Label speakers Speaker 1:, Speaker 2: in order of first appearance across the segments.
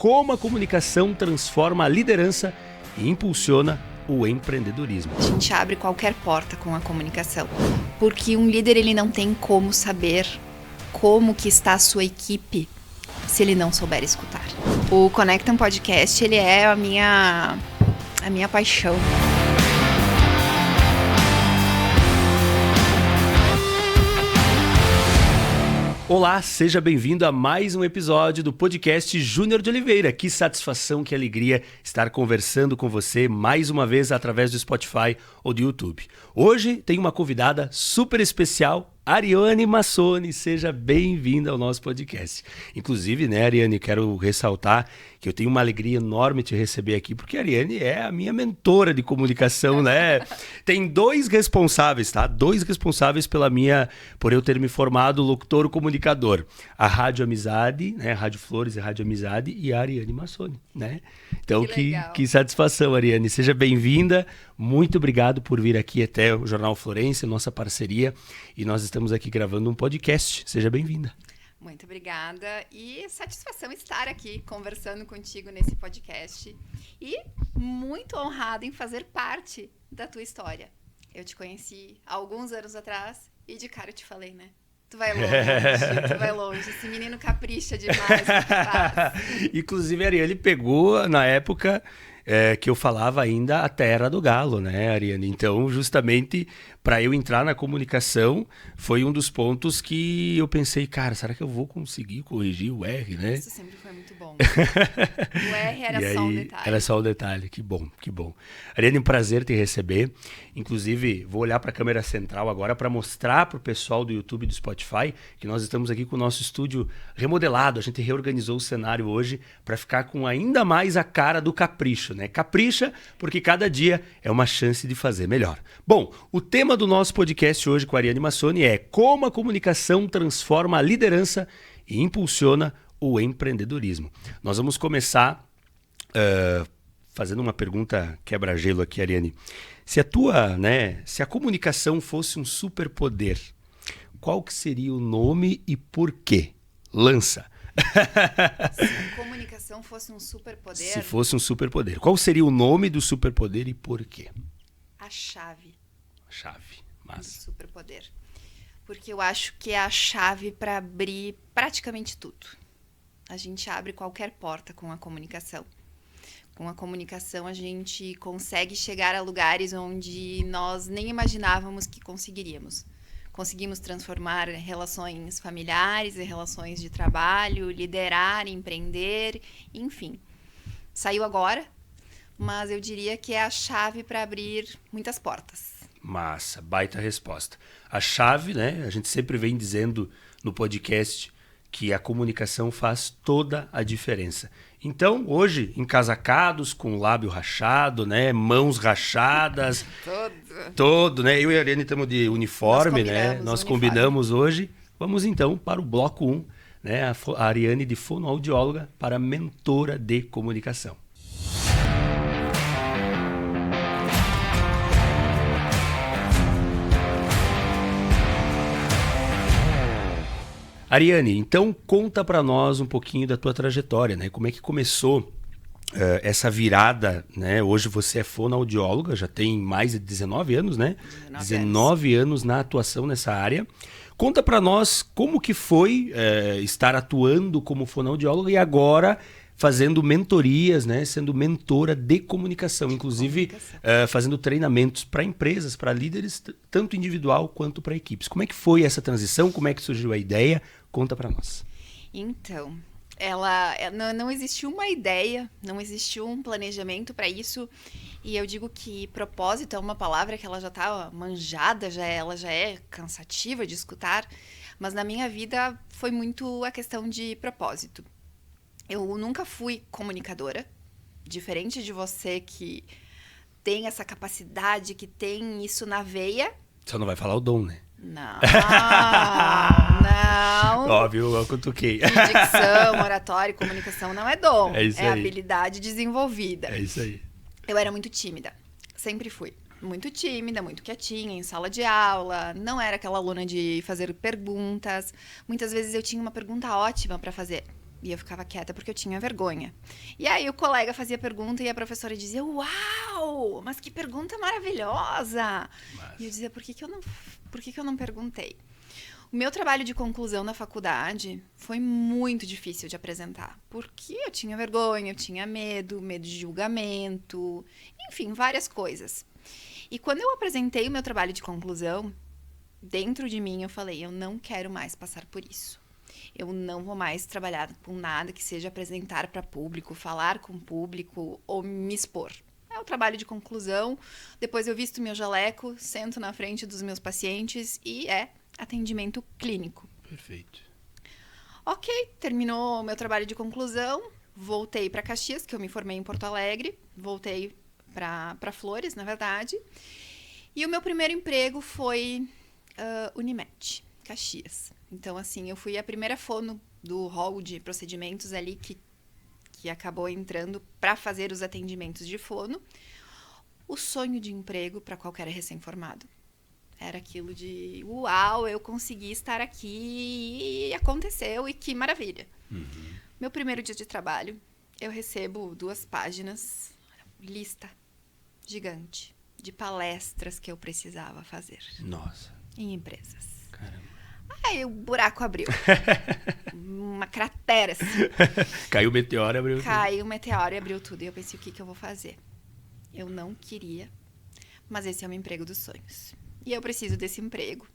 Speaker 1: como a comunicação transforma a liderança e impulsiona o empreendedorismo.
Speaker 2: A gente abre qualquer porta com a comunicação, porque um líder ele não tem como saber como que está a sua equipe se ele não souber escutar. O Conectam Podcast ele é a minha paixão.
Speaker 1: Olá, seja bem-vindo a mais um episódio do podcast Júnior de Oliveira. Que satisfação, que alegria estar conversando com você mais uma vez através do Spotify ou do YouTube. Hoje tem uma convidada super especial, Ariane Massoni. Seja bem-vinda ao nosso podcast. Inclusive, né, Ariane, quero ressaltar que eu tenho uma alegria enorme te receber aqui, porque a Ariane é a minha mentora de comunicação, né? Tem dois responsáveis, tá? Dois responsáveis por eu ter me formado locutor comunicador. A Rádio Amizade, né? Rádio Flores e Rádio Amizade, e a Ariane Massoni, né? Então, que satisfação, Ariane. Seja bem-vinda. Muito obrigado por vir aqui até o Jornal Florense, nossa parceria. E nós estamos aqui gravando um podcast. Seja bem-vinda.
Speaker 2: Muito obrigada e satisfação estar aqui conversando contigo nesse podcast e muito honrada em fazer parte da tua história. Eu te conheci há alguns anos atrás e de cara eu te falei, né? Tu vai longe. Esse menino capricha demais no que faz.
Speaker 1: Inclusive, a Ariane pegou, na época que eu falava ainda a terra do galo, né, Ariane? Então, justamente, para eu entrar na comunicação, foi um dos pontos que eu pensei, cara, será que eu vou conseguir corrigir o R, né?
Speaker 2: Isso sempre foi muito bom. O R era só um detalhe.
Speaker 1: Era só um detalhe. Que bom, que bom. Ariane, um prazer te receber. Inclusive, vou olhar para a câmera central agora para mostrar para o pessoal do YouTube e do Spotify que nós estamos aqui com o nosso estúdio remodelado. A gente reorganizou o cenário hoje para ficar com ainda mais a cara do capricho, né? Capricha, porque cada dia é uma chance de fazer melhor. Bom, o tema do nosso podcast hoje com a Ariane Massoni é como a comunicação transforma a liderança e impulsiona o empreendedorismo. Nós vamos começar fazendo uma pergunta quebra-gelo aqui, Ariane. Se a comunicação fosse um superpoder, qual que seria o nome e por quê? Lança.
Speaker 2: Se a comunicação fosse um superpoder...
Speaker 1: Se fosse um superpoder. Qual seria o nome do superpoder e por quê?
Speaker 2: A chave.
Speaker 1: Chave, massa.
Speaker 2: Do superpoder. Porque eu acho que é a chave para abrir praticamente tudo. A gente abre qualquer porta com a comunicação. Com a comunicação a gente consegue chegar a lugares onde nós nem imaginávamos que conseguiríamos. Conseguimos transformar relações familiares e relações de trabalho, liderar, empreender, enfim. Saiu agora, mas eu diria que é a chave para abrir muitas portas.
Speaker 1: Massa, baita resposta. A chave, né? A gente sempre vem dizendo no podcast que a comunicação faz toda a diferença. Então, hoje, encasacados, com o lábio rachado, né? Mãos rachadas. Todo, né? Eu e a Ariane estamos de uniforme, né? Nós combinamos hoje. Vamos então para o bloco 1, né? A Ariane de fonoaudióloga para mentora de comunicação. Ariane, então conta para nós um pouquinho da tua trajetória, né? Como é que começou essa virada, né? Hoje você é fonoaudióloga, já tem mais de 19 anos, né? 19 anos na atuação nessa área. Conta para nós como que foi estar atuando como fonoaudióloga e agora fazendo mentorias, né? Sendo mentora de comunicação, inclusive fazendo treinamentos para empresas, para líderes, tanto individual quanto para equipes. Como é que foi essa transição? Como é que surgiu a ideia? Conta para nós.
Speaker 2: Então, não existiu uma ideia, não existiu um planejamento para isso. E eu digo que propósito é uma palavra que ela já está manjada, ela já é cansativa de escutar. Mas na minha vida foi muito a questão de propósito. Eu nunca fui comunicadora, diferente de você que tem essa capacidade, que tem isso na veia.
Speaker 1: Só não vai falar o dom, né?
Speaker 2: Não, não.
Speaker 1: Óbvio, eu cutuquei.
Speaker 2: Dicção, oratória e comunicação não é dom.
Speaker 1: É isso aí.
Speaker 2: Habilidade desenvolvida.
Speaker 1: É isso aí.
Speaker 2: Eu era muito tímida. Sempre fui. Muito tímida, muito quietinha, em sala de aula. Não era aquela aluna de fazer perguntas. Muitas vezes eu tinha uma pergunta ótima para fazer. E eu ficava quieta porque eu tinha vergonha. E aí o colega fazia pergunta e a professora dizia, uau, mas que pergunta maravilhosa. E eu dizia, por que eu não perguntei? O meu trabalho de conclusão na faculdade foi muito difícil de apresentar, porque eu tinha vergonha, eu tinha medo de julgamento, enfim, várias coisas. E quando eu apresentei o meu trabalho de conclusão, dentro de mim eu falei, eu não quero mais passar por isso. Eu não vou mais trabalhar com nada que seja apresentar para público, falar com público ou me expor. É o trabalho de conclusão, depois eu visto meu jaleco, sento na frente dos meus pacientes e é atendimento clínico.
Speaker 1: Perfeito.
Speaker 2: Ok, terminou o meu trabalho de conclusão, voltei para Caxias, que eu me formei em Porto Alegre, voltei para Flores, na verdade, e o meu primeiro emprego foi Unimed, Caxias. Então, assim, eu fui a primeira fono do hall de procedimentos ali que acabou entrando para fazer os atendimentos de fono. O sonho de emprego para qualquer recém-formado. Era aquilo de, uau, eu consegui estar aqui e aconteceu, e que maravilha.
Speaker 1: Uhum.
Speaker 2: Meu primeiro dia de trabalho, eu recebo 2 páginas, lista gigante de palestras que eu precisava fazer.
Speaker 1: Nossa.
Speaker 2: Em empresas.
Speaker 1: Caramba.
Speaker 2: Aí o buraco abriu. Uma cratera, assim.
Speaker 1: Caiu o meteoro e abriu tudo.
Speaker 2: Caiu o meteoro e abriu tudo. E eu pensei, o que eu vou fazer? Eu não queria, mas esse é o meu emprego dos sonhos. E eu preciso desse emprego.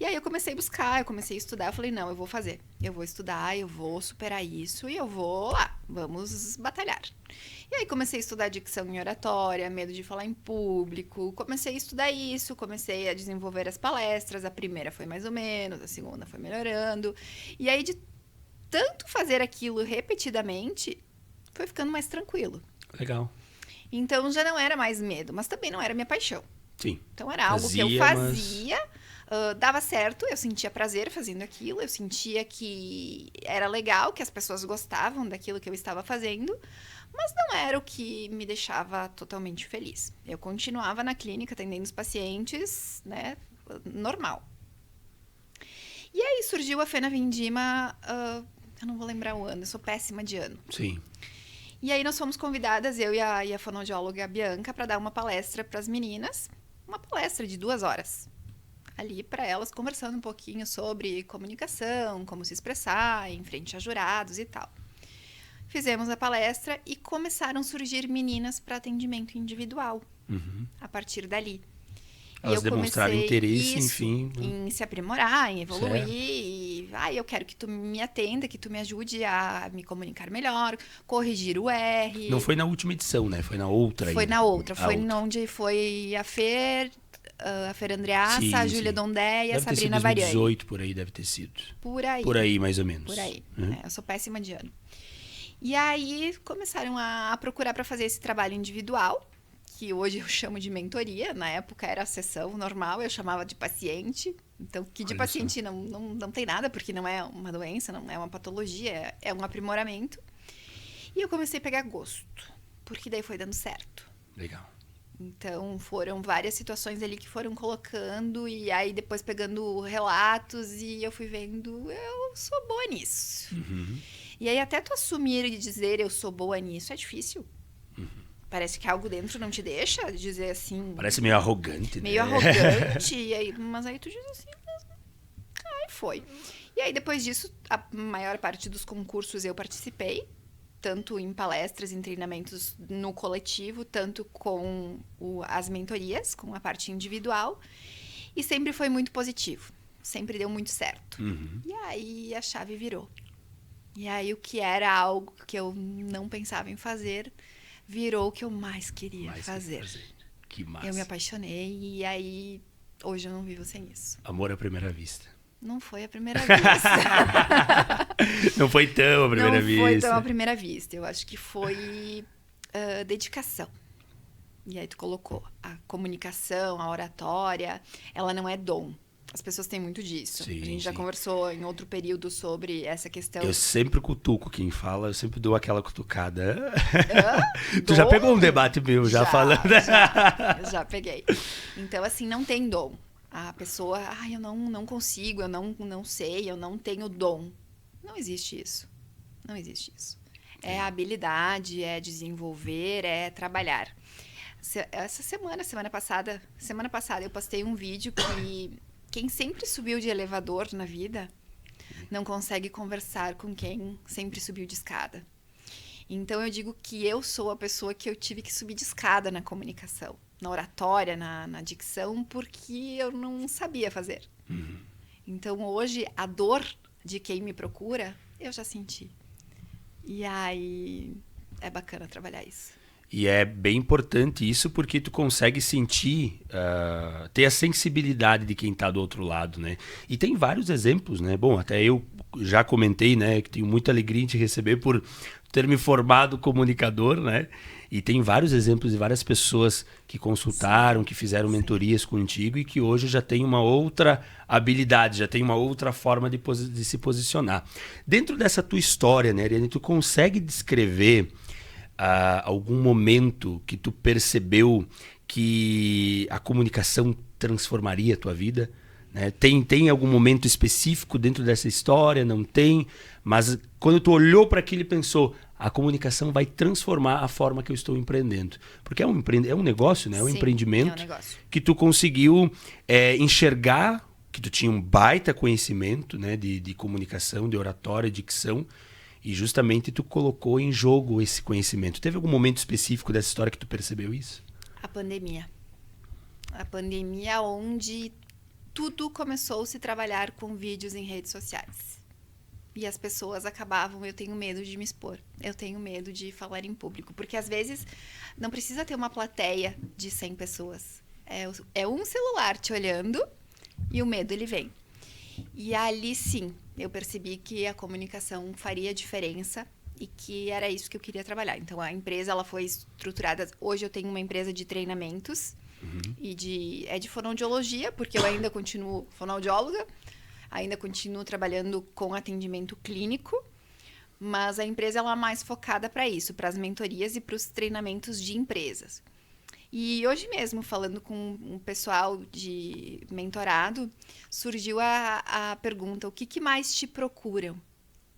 Speaker 2: E aí eu comecei a buscar, eu comecei a estudar. Eu falei, não, eu vou fazer. Eu vou estudar, eu vou superar isso e eu vou lá. Vamos batalhar. E aí comecei a estudar dicção em oratória, medo de falar em público. Comecei a estudar isso, comecei a desenvolver as palestras. A primeira foi mais ou menos, a segunda foi melhorando. E aí de tanto fazer aquilo repetidamente, foi ficando mais tranquilo.
Speaker 1: Legal.
Speaker 2: Então já não era mais medo, mas também não era minha paixão.
Speaker 1: Sim.
Speaker 2: Então era algo que eu fazia, dava certo, eu sentia prazer fazendo aquilo, eu sentia que era legal, que as pessoas gostavam daquilo que eu estava fazendo, mas não era o que me deixava totalmente feliz. Eu continuava na clínica atendendo os pacientes, né, normal. E aí surgiu a Fena Vindima, eu não vou lembrar o ano, eu sou péssima de ano.
Speaker 1: Sim.
Speaker 2: E aí nós fomos convidadas, eu e a fonoaudióloga Bianca, para dar uma palestra para as meninas, uma palestra de 2 horas. Ali para elas conversando um pouquinho sobre comunicação, como se expressar em frente a jurados e tal. Fizemos a palestra e começaram a surgir meninas para atendimento individual, a partir dali.
Speaker 1: Elas demonstraram interesse,
Speaker 2: isso,
Speaker 1: enfim.
Speaker 2: em se aprimorar, em evoluir.
Speaker 1: Certo.
Speaker 2: E, eu quero que tu me atenda, que tu me ajude a me comunicar melhor, corrigir o R.
Speaker 1: Não foi na última edição, né? Foi na outra.
Speaker 2: Foi
Speaker 1: ainda.
Speaker 2: na outra. Foi
Speaker 1: outra.
Speaker 2: onde foi a Fer Andreassa,
Speaker 1: Sim,
Speaker 2: a Júlia
Speaker 1: sim.
Speaker 2: Dondé e a
Speaker 1: Deve ter sido
Speaker 2: Sabrina Variani.
Speaker 1: 2018, por aí deve ter sido.
Speaker 2: Por aí.
Speaker 1: Por aí, mais ou menos.
Speaker 2: Por aí.
Speaker 1: Uhum.
Speaker 2: Eu sou péssima de ano. E aí começaram a procurar para fazer esse trabalho individual, que hoje eu chamo de mentoria. Na época era a sessão normal, eu chamava de paciente. Então, que de
Speaker 1: Olha
Speaker 2: paciente não tem nada, porque não é uma doença, não é uma patologia, é um aprimoramento. E eu comecei a pegar gosto, porque daí foi dando certo.
Speaker 1: Legal.
Speaker 2: Então, foram várias situações ali que foram colocando, e aí depois pegando relatos, e eu fui vendo, eu sou boa nisso.
Speaker 1: Uhum.
Speaker 2: E aí até tu assumir e dizer eu sou boa nisso é difícil. Parece que algo dentro não te deixa dizer assim...
Speaker 1: Parece meio arrogante, né?
Speaker 2: Meio arrogante, e aí, mas aí tu diz assim... Aí foi. E aí depois disso, a maior parte dos concursos eu participei, tanto em palestras, em treinamentos no coletivo, tanto com as mentorias, com a parte individual. E sempre foi muito positivo. Sempre deu muito certo.
Speaker 1: Uhum.
Speaker 2: E aí a chave virou. E aí o que era algo que eu não pensava em fazer, virou o que eu mais queria fazer.
Speaker 1: Que massa.
Speaker 2: Eu me apaixonei e aí hoje eu não vivo sem isso.
Speaker 1: Amor à primeira vista.
Speaker 2: Não foi a primeira vista.
Speaker 1: Não foi tão à primeira vista.
Speaker 2: Não foi tão à primeira vista. Eu acho que foi dedicação. E aí tu colocou a comunicação, a oratória, ela não é dom. As pessoas têm muito disso.
Speaker 1: Sim,
Speaker 2: a gente já conversou em outro período sobre essa questão.
Speaker 1: Eu sempre cutuco quem fala, eu sempre dou aquela cutucada. Tu
Speaker 2: Dom?
Speaker 1: já pegou um debate meu, já falando.
Speaker 2: Já peguei. Então, assim, não tem dom. A pessoa, eu não consigo, eu não sei, eu não tenho dom. Não existe isso. Não existe isso. É habilidade, é desenvolver, é trabalhar. Semana passada eu postei um vídeo que quem sempre subiu de elevador na vida não consegue conversar com quem sempre subiu de escada. Então eu digo que eu sou a pessoa que eu tive que subir de escada na comunicação, na oratória, na dicção, porque eu não sabia fazer. Então hoje a dor de quem me procura, eu já senti. E aí é bacana trabalhar isso.
Speaker 1: E é bem importante isso porque tu consegue sentir, ter a sensibilidade de quem está do outro lado, né? E tem vários exemplos, né? Bom, até eu já comentei, né, que tenho muita alegria em te receber por ter me formado comunicador, né? E tem vários exemplos de várias pessoas que consultaram, que fizeram mentorias contigo e que hoje já tem uma outra habilidade, já tem uma outra forma de se posicionar. Dentro dessa tua história, né, Ariane, tu consegue descrever algum momento que tu percebeu que a comunicação transformaria a tua vida? Né? Tem algum momento específico dentro dessa história? Não tem? Mas quando tu olhou para aquilo e pensou, a comunicação vai transformar a forma que eu estou empreendendo. Porque é um negócio, né? É um empreendimento,
Speaker 2: é um negócio
Speaker 1: que tu conseguiu enxergar que tu tinha um baita conhecimento, né, de comunicação, de oratória, de dicção, e justamente tu colocou em jogo esse conhecimento. Teve algum momento específico dessa história que tu percebeu isso?
Speaker 2: A pandemia. A pandemia onde tudo começou a se trabalhar com vídeos em redes sociais. E as pessoas acabavam, eu tenho medo de me expor, eu tenho medo de falar em público. Porque às vezes não precisa ter uma plateia de 100 pessoas. É um celular te olhando e o medo ele vem. E ali sim, eu percebi que a comunicação faria diferença e que era isso que eu queria trabalhar. Então a empresa ela foi estruturada, hoje eu tenho uma empresa de treinamentos e de fonoaudiologia, porque eu ainda continuo fonoaudióloga, ainda continuo trabalhando com atendimento clínico, mas a empresa ela é mais focada para isso, para as mentorias e para os treinamentos de empresas. E hoje mesmo, falando com um pessoal de mentorado, surgiu a pergunta, o que mais te procuram?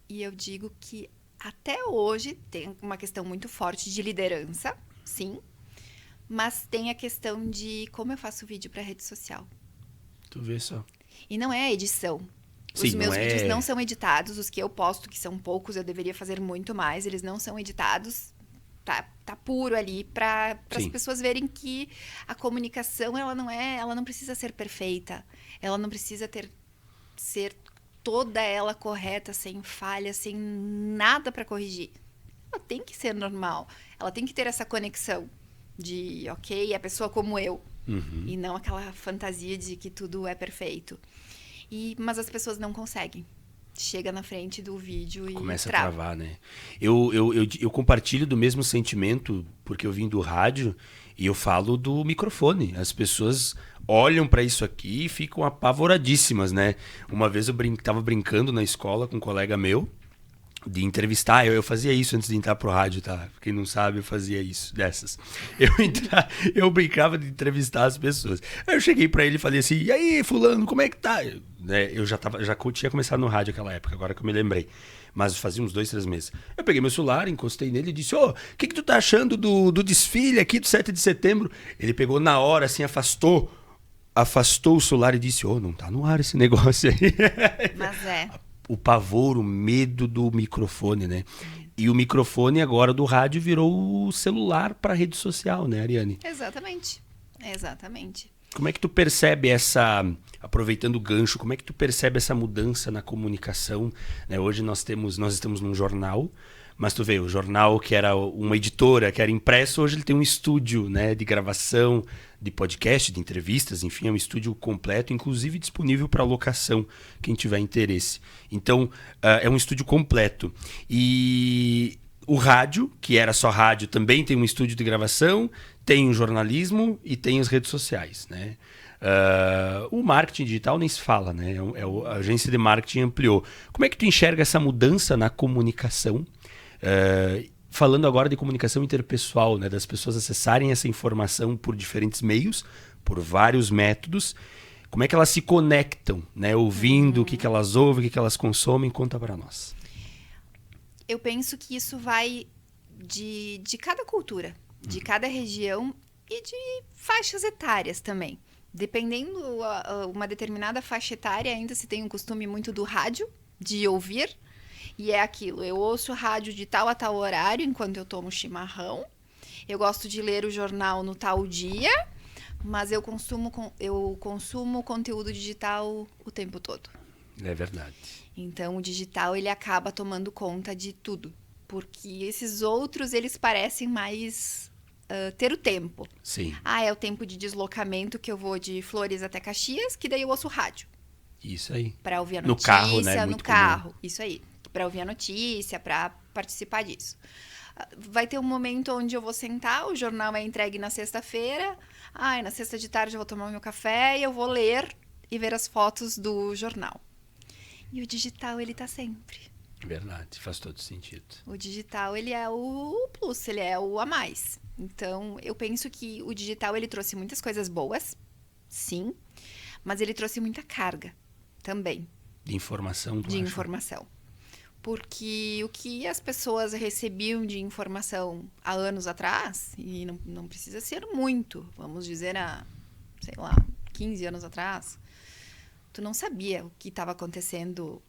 Speaker 2: E eu digo que até hoje tem uma questão muito forte de liderança, sim, mas tem a questão de como eu faço vídeo para rede social.
Speaker 1: Tu vê só.
Speaker 2: E não é edição.
Speaker 1: Sim,
Speaker 2: os meus vídeos não são editados, os que eu posto, que são poucos, eu deveria fazer muito mais, eles não são editados. Tá puro ali para as pessoas verem que a comunicação ela não precisa ser perfeita, ela não precisa ser toda ela correta, sem falha, sem nada para corrigir. Ela tem que ser normal, ela tem que ter essa conexão de ok, a pessoa como eu, e não aquela fantasia de que tudo é perfeito. Mas as pessoas não conseguem. Chega na frente do vídeo e
Speaker 1: começa
Speaker 2: trava.
Speaker 1: A travar, né? Eu compartilho do mesmo sentimento, porque eu vim do rádio e eu falo do microfone. As pessoas olham para isso aqui e ficam apavoradíssimas, né? Uma vez eu tava brincando na escola com um colega meu de entrevistar. Eu fazia isso antes de entrar pro rádio, tá? Quem não sabe, eu fazia isso, dessas. Eu brincava de entrevistar as pessoas. Aí eu cheguei pra ele e falei assim, e aí, fulano, como é que tá? Eu já tinha começado no rádio naquela época, agora que eu me lembrei. Mas fazia uns 2, 3 meses. Eu peguei meu celular, encostei nele e disse, o que tu tá achando do desfile aqui do 7 de setembro? Ele pegou na hora, assim, afastou o celular e disse, não tá no ar esse negócio aí.
Speaker 2: Mas
Speaker 1: O pavor, o medo do microfone, né? E o microfone agora do rádio virou o celular para rede social, né, Ariane?
Speaker 2: Exatamente.
Speaker 1: Como é que tu percebe aproveitando o gancho, como é que tu percebe essa mudança na comunicação? Né? Hoje nós estamos num jornal, mas tu vê, o jornal que era uma editora, que era impresso, hoje ele tem um estúdio, né, de gravação, de podcast, de entrevistas, enfim, é um estúdio completo, inclusive disponível para locação, quem tiver interesse. Então, é um estúdio completo. E o rádio, que era só rádio, também tem um estúdio de gravação, tem o jornalismo e tem as redes sociais, né? O marketing digital nem se fala, né? A agência de marketing ampliou. Como é que tu enxerga essa mudança na comunicação? Falando agora de comunicação interpessoal, né? Das pessoas acessarem essa informação por diferentes meios, por vários métodos. Como é que elas se conectam, né? Ouvindo o que elas ouvem, o que elas consomem? Conta para nós.
Speaker 2: Eu penso que isso vai de cada cultura, de cada região e de faixas etárias também. Dependendo uma determinada faixa etária, ainda se tem um costume muito do rádio, de ouvir. E é aquilo, eu ouço rádio de tal a tal horário enquanto eu tomo chimarrão. Eu gosto de ler o jornal no tal dia, mas eu consumo conteúdo digital o tempo todo.
Speaker 1: É verdade.
Speaker 2: Então, o digital, ele acaba tomando conta de tudo. Porque esses outros, eles parecem mais ter o tempo.
Speaker 1: Sim.
Speaker 2: É o tempo de deslocamento que eu vou de Flores até Caxias, que daí eu ouço rádio.
Speaker 1: Isso aí.
Speaker 2: Para ouvir a
Speaker 1: No
Speaker 2: notícia,
Speaker 1: carro, né?
Speaker 2: no
Speaker 1: Muito
Speaker 2: carro.
Speaker 1: comum.
Speaker 2: Isso aí. Para ouvir a notícia, para participar disso. Vai ter um momento onde eu vou sentar, o jornal é entregue na sexta-feira. Na sexta de tarde eu vou tomar meu café e eu vou ler e ver as fotos do jornal. E o digital, ele tá sempre.
Speaker 1: Verdade, faz todo sentido.
Speaker 2: O digital, ele é o plus, ele é o a mais. Então, eu penso que o digital, ele trouxe muitas coisas boas, sim, mas ele trouxe muita carga também.
Speaker 1: De informação, tu
Speaker 2: De
Speaker 1: acha?
Speaker 2: informação. Porque o que as pessoas recebiam de informação há anos atrás, e não precisa ser muito, vamos dizer, há, 15 anos atrás, tu não sabia o que estava acontecendo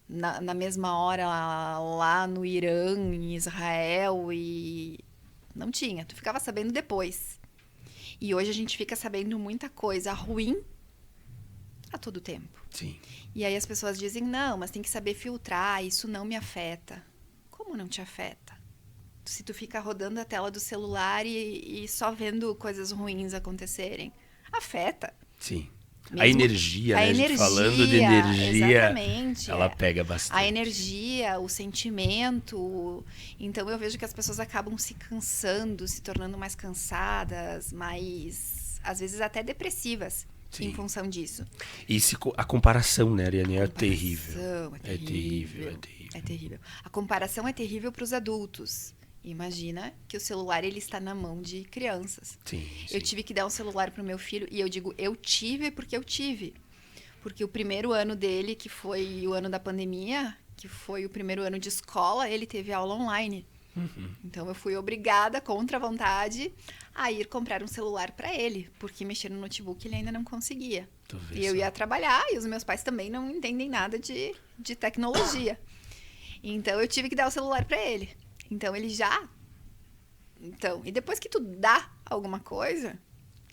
Speaker 2: na mesma hora lá no Irã, em Israel, e não tinha. Tu ficava sabendo depois. E hoje a gente fica sabendo muita coisa ruim a todo tempo.
Speaker 1: Sim.
Speaker 2: E aí as pessoas dizem, não, mas tem que saber filtrar, isso não me afeta. Como não te afeta? Se tu fica rodando a tela do celular e só vendo coisas ruins acontecerem, afeta.
Speaker 1: Sim.
Speaker 2: Mesmo
Speaker 1: A energia, né? A gente falando de energia,
Speaker 2: exatamente,
Speaker 1: ela pega bastante.
Speaker 2: A energia, o sentimento. Então eu vejo que as pessoas acabam se cansando, se tornando mais cansadas, mais, às vezes até depressivas. Sim. Em função disso.
Speaker 1: E a comparação, né, Ariane, é terrível.
Speaker 2: É terrível. A comparação é terrível para os adultos. Imagina que o celular, ele está na mão de crianças.
Speaker 1: Sim.
Speaker 2: Eu tive que dar um celular para o meu filho e eu digo, eu tive porque eu tive. Porque o primeiro ano dele, que foi o ano da pandemia, que foi o primeiro ano de escola, ele teve aula online.
Speaker 1: Uhum.
Speaker 2: Então eu fui obrigada, contra a vontade, a ir comprar um celular para ele, porque mexer no notebook ele ainda não conseguia. E eu ia trabalhar e os meus pais também não entendem nada de tecnologia. Então eu tive que dar o celular para ele. Então ele já... Então, e depois que tu dá alguma coisa,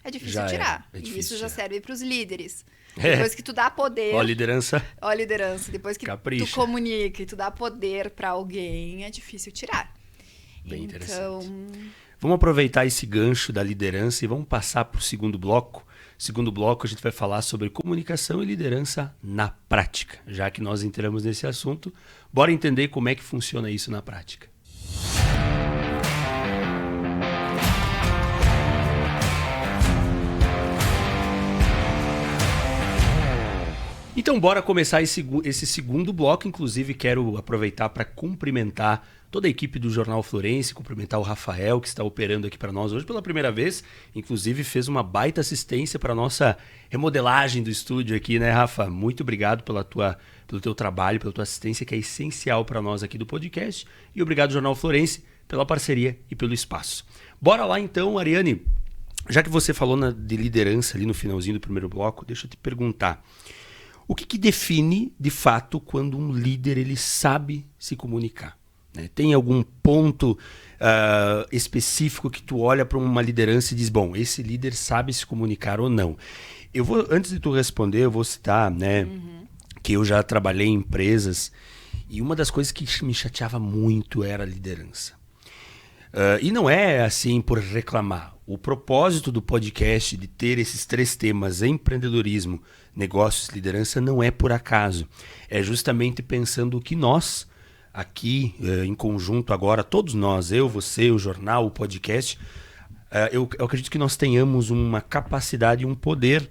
Speaker 2: é difícil tirar.
Speaker 1: É difícil
Speaker 2: e isso já serve para os líderes.
Speaker 1: É.
Speaker 2: Depois que tu dá poder...
Speaker 1: Ó a liderança.
Speaker 2: Depois que
Speaker 1: Capricha.
Speaker 2: tu comunica e tu dá poder para alguém, é difícil tirar.
Speaker 1: Bem
Speaker 2: então...
Speaker 1: interessante. Vamos aproveitar esse gancho da liderança e vamos passar para o segundo bloco. Segundo bloco, a gente vai falar sobre comunicação e liderança na prática. Já que nós entramos nesse assunto, bora entender como é que funciona isso na prática. Então, bora começar esse segundo bloco. Inclusive, quero aproveitar para cumprimentar toda a equipe do Jornal Florense, cumprimentar o Rafael, que está operando aqui para nós hoje pela primeira vez. Inclusive, fez uma baita assistência para a nossa remodelagem do estúdio aqui, né, Rafa? Muito obrigado pelo teu trabalho, pela tua assistência, que é essencial para nós aqui do podcast. E obrigado, Jornal Florense, pela parceria e pelo espaço. Bora lá, então, Ariane. Já que você falou de liderança ali no finalzinho do primeiro bloco, deixa eu te perguntar. O que define, de fato, quando um líder ele sabe se comunicar? Né? Tem algum ponto específico que tu olha para uma liderança e diz, bom, esse líder sabe se comunicar ou não? Antes de tu responder, eu vou citar, né, que eu já trabalhei em empresas e uma das coisas que me chateava muito era a liderança. E não é assim por reclamar. O propósito do podcast de ter esses 3 temas, empreendedorismo, negócios, liderança, não é por acaso. É justamente pensando que nós, aqui em conjunto agora, todos nós, eu, você, o jornal, o podcast, eu acredito que nós tenhamos uma capacidade e um poder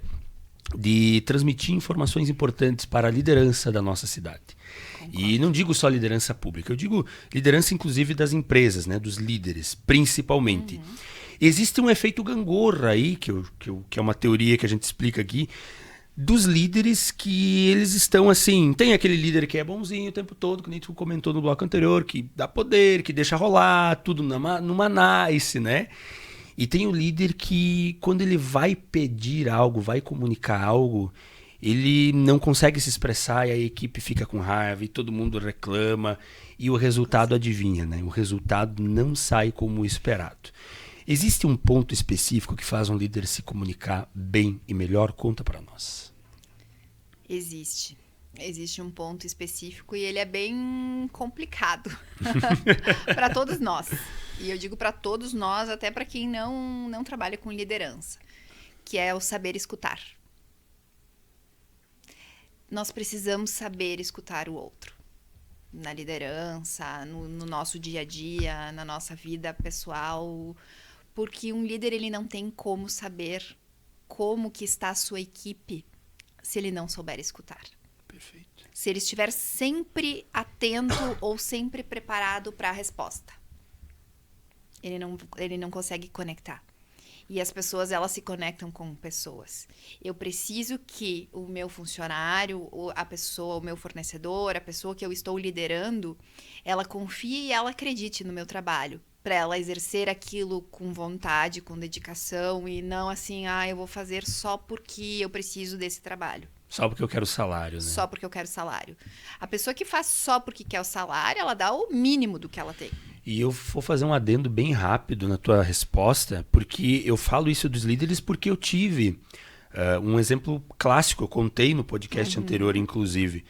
Speaker 1: de transmitir informações importantes para a liderança da nossa cidade. Concordo. E não digo só liderança pública, eu digo liderança inclusive das empresas, né, dos líderes, principalmente. Existe um efeito gangorra aí, que é uma teoria que a gente explica aqui, dos líderes que eles estão assim... Tem aquele líder que é bonzinho o tempo todo, que nem tu comentou no bloco anterior, que dá poder, que deixa rolar, tudo numa nice, né? E tem o líder que, quando ele vai pedir algo, vai comunicar algo, ele não consegue se expressar e a equipe fica com raiva e todo mundo reclama e o resultado adivinha, né? O resultado não sai como esperado. Existe um ponto específico que faz um líder se comunicar bem e melhor? Conta para nós.
Speaker 2: Existe. Existe um ponto específico e ele é bem complicado para todos nós. E eu digo para todos nós, até para quem não trabalha com liderança, que é o saber escutar. Nós precisamos saber escutar o outro. Na liderança, no nosso dia a dia, na nossa vida pessoal, porque um líder ele não tem como saber como que está a sua equipe se ele não souber escutar.
Speaker 1: Perfeito.
Speaker 2: Se ele estiver sempre atento ou sempre preparado para a resposta. Ele não consegue conectar. E as pessoas, elas se conectam com pessoas. Eu preciso que o meu funcionário, a pessoa, o meu fornecedor, a pessoa que eu estou liderando, ela confie e ela acredite no meu trabalho. Para ela exercer aquilo com vontade, com dedicação e não assim, eu vou fazer só porque eu preciso desse trabalho.
Speaker 1: Só porque eu quero salário, né?
Speaker 2: Só porque eu quero salário. A pessoa que faz só porque quer o salário, ela dá o mínimo do que ela tem.
Speaker 1: E eu vou fazer um adendo bem rápido na tua resposta, porque eu falo isso dos líderes porque eu tive um exemplo clássico, eu contei no podcast anterior, inclusive.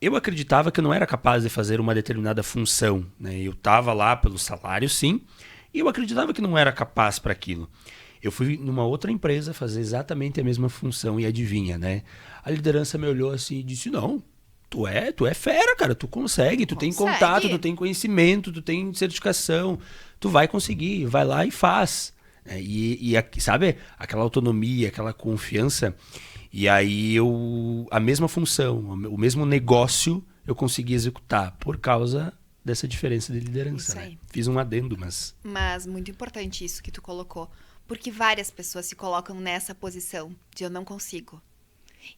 Speaker 1: Eu acreditava que eu não era capaz de fazer uma determinada função, né? Eu estava lá pelo salário, sim, e eu acreditava que não era capaz para aquilo. Eu fui numa outra empresa fazer exatamente a mesma função e adivinha, né? A liderança me olhou assim e disse, não, tu é fera, cara, tu consegue, tu tem contato, tu tem conhecimento, tu tem certificação, tu vai conseguir, vai lá e faz. Sabe, aquela autonomia, aquela confiança, e aí a mesma função, o mesmo negócio eu consegui executar por causa dessa diferença de liderança, né? Fiz um adendo, mas...
Speaker 2: Mas muito importante isso que tu colocou, porque várias pessoas se colocam nessa posição de eu não consigo.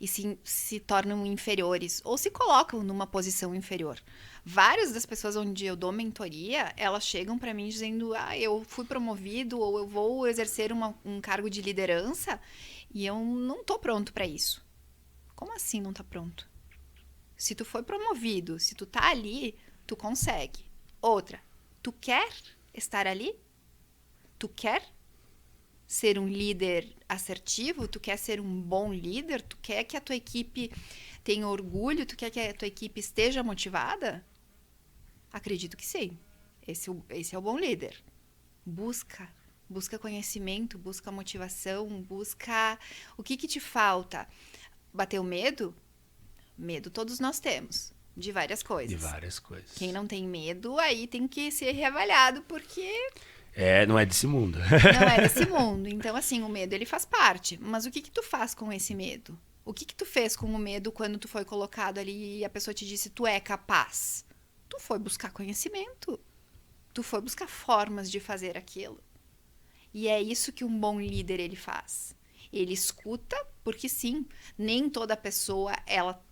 Speaker 2: E se tornam inferiores ou se colocam numa posição inferior. Várias das pessoas onde eu dou mentoria, elas chegam para mim dizendo, eu fui promovido ou eu vou exercer um cargo de liderança e eu não tô pronto para isso. Como assim não tá pronto? Se tu foi promovido, se tu tá ali, tu consegue. Outra, tu quer estar ali? Tu quer ser um líder assertivo? Tu quer ser um bom líder? Tu quer que a tua equipe tenha orgulho? Tu quer que a tua equipe esteja motivada? Acredito que sim. Esse é o bom líder. Busca conhecimento, busca motivação, busca o que te falta. Bateu medo? Medo todos nós temos, de várias coisas.
Speaker 1: De várias coisas.
Speaker 2: Quem não tem medo, aí tem que ser reavaliado, porque...
Speaker 1: não é desse mundo.
Speaker 2: Não é desse mundo. Então, assim, o medo, ele faz parte. Mas o que tu faz com esse medo? O que tu fez com o medo quando tu foi colocado ali e a pessoa te disse, tu é capaz? Tu foi buscar conhecimento. Tu foi buscar formas de fazer aquilo. E é isso que um bom líder, ele faz. Ele escuta, porque sim, nem toda pessoa, ela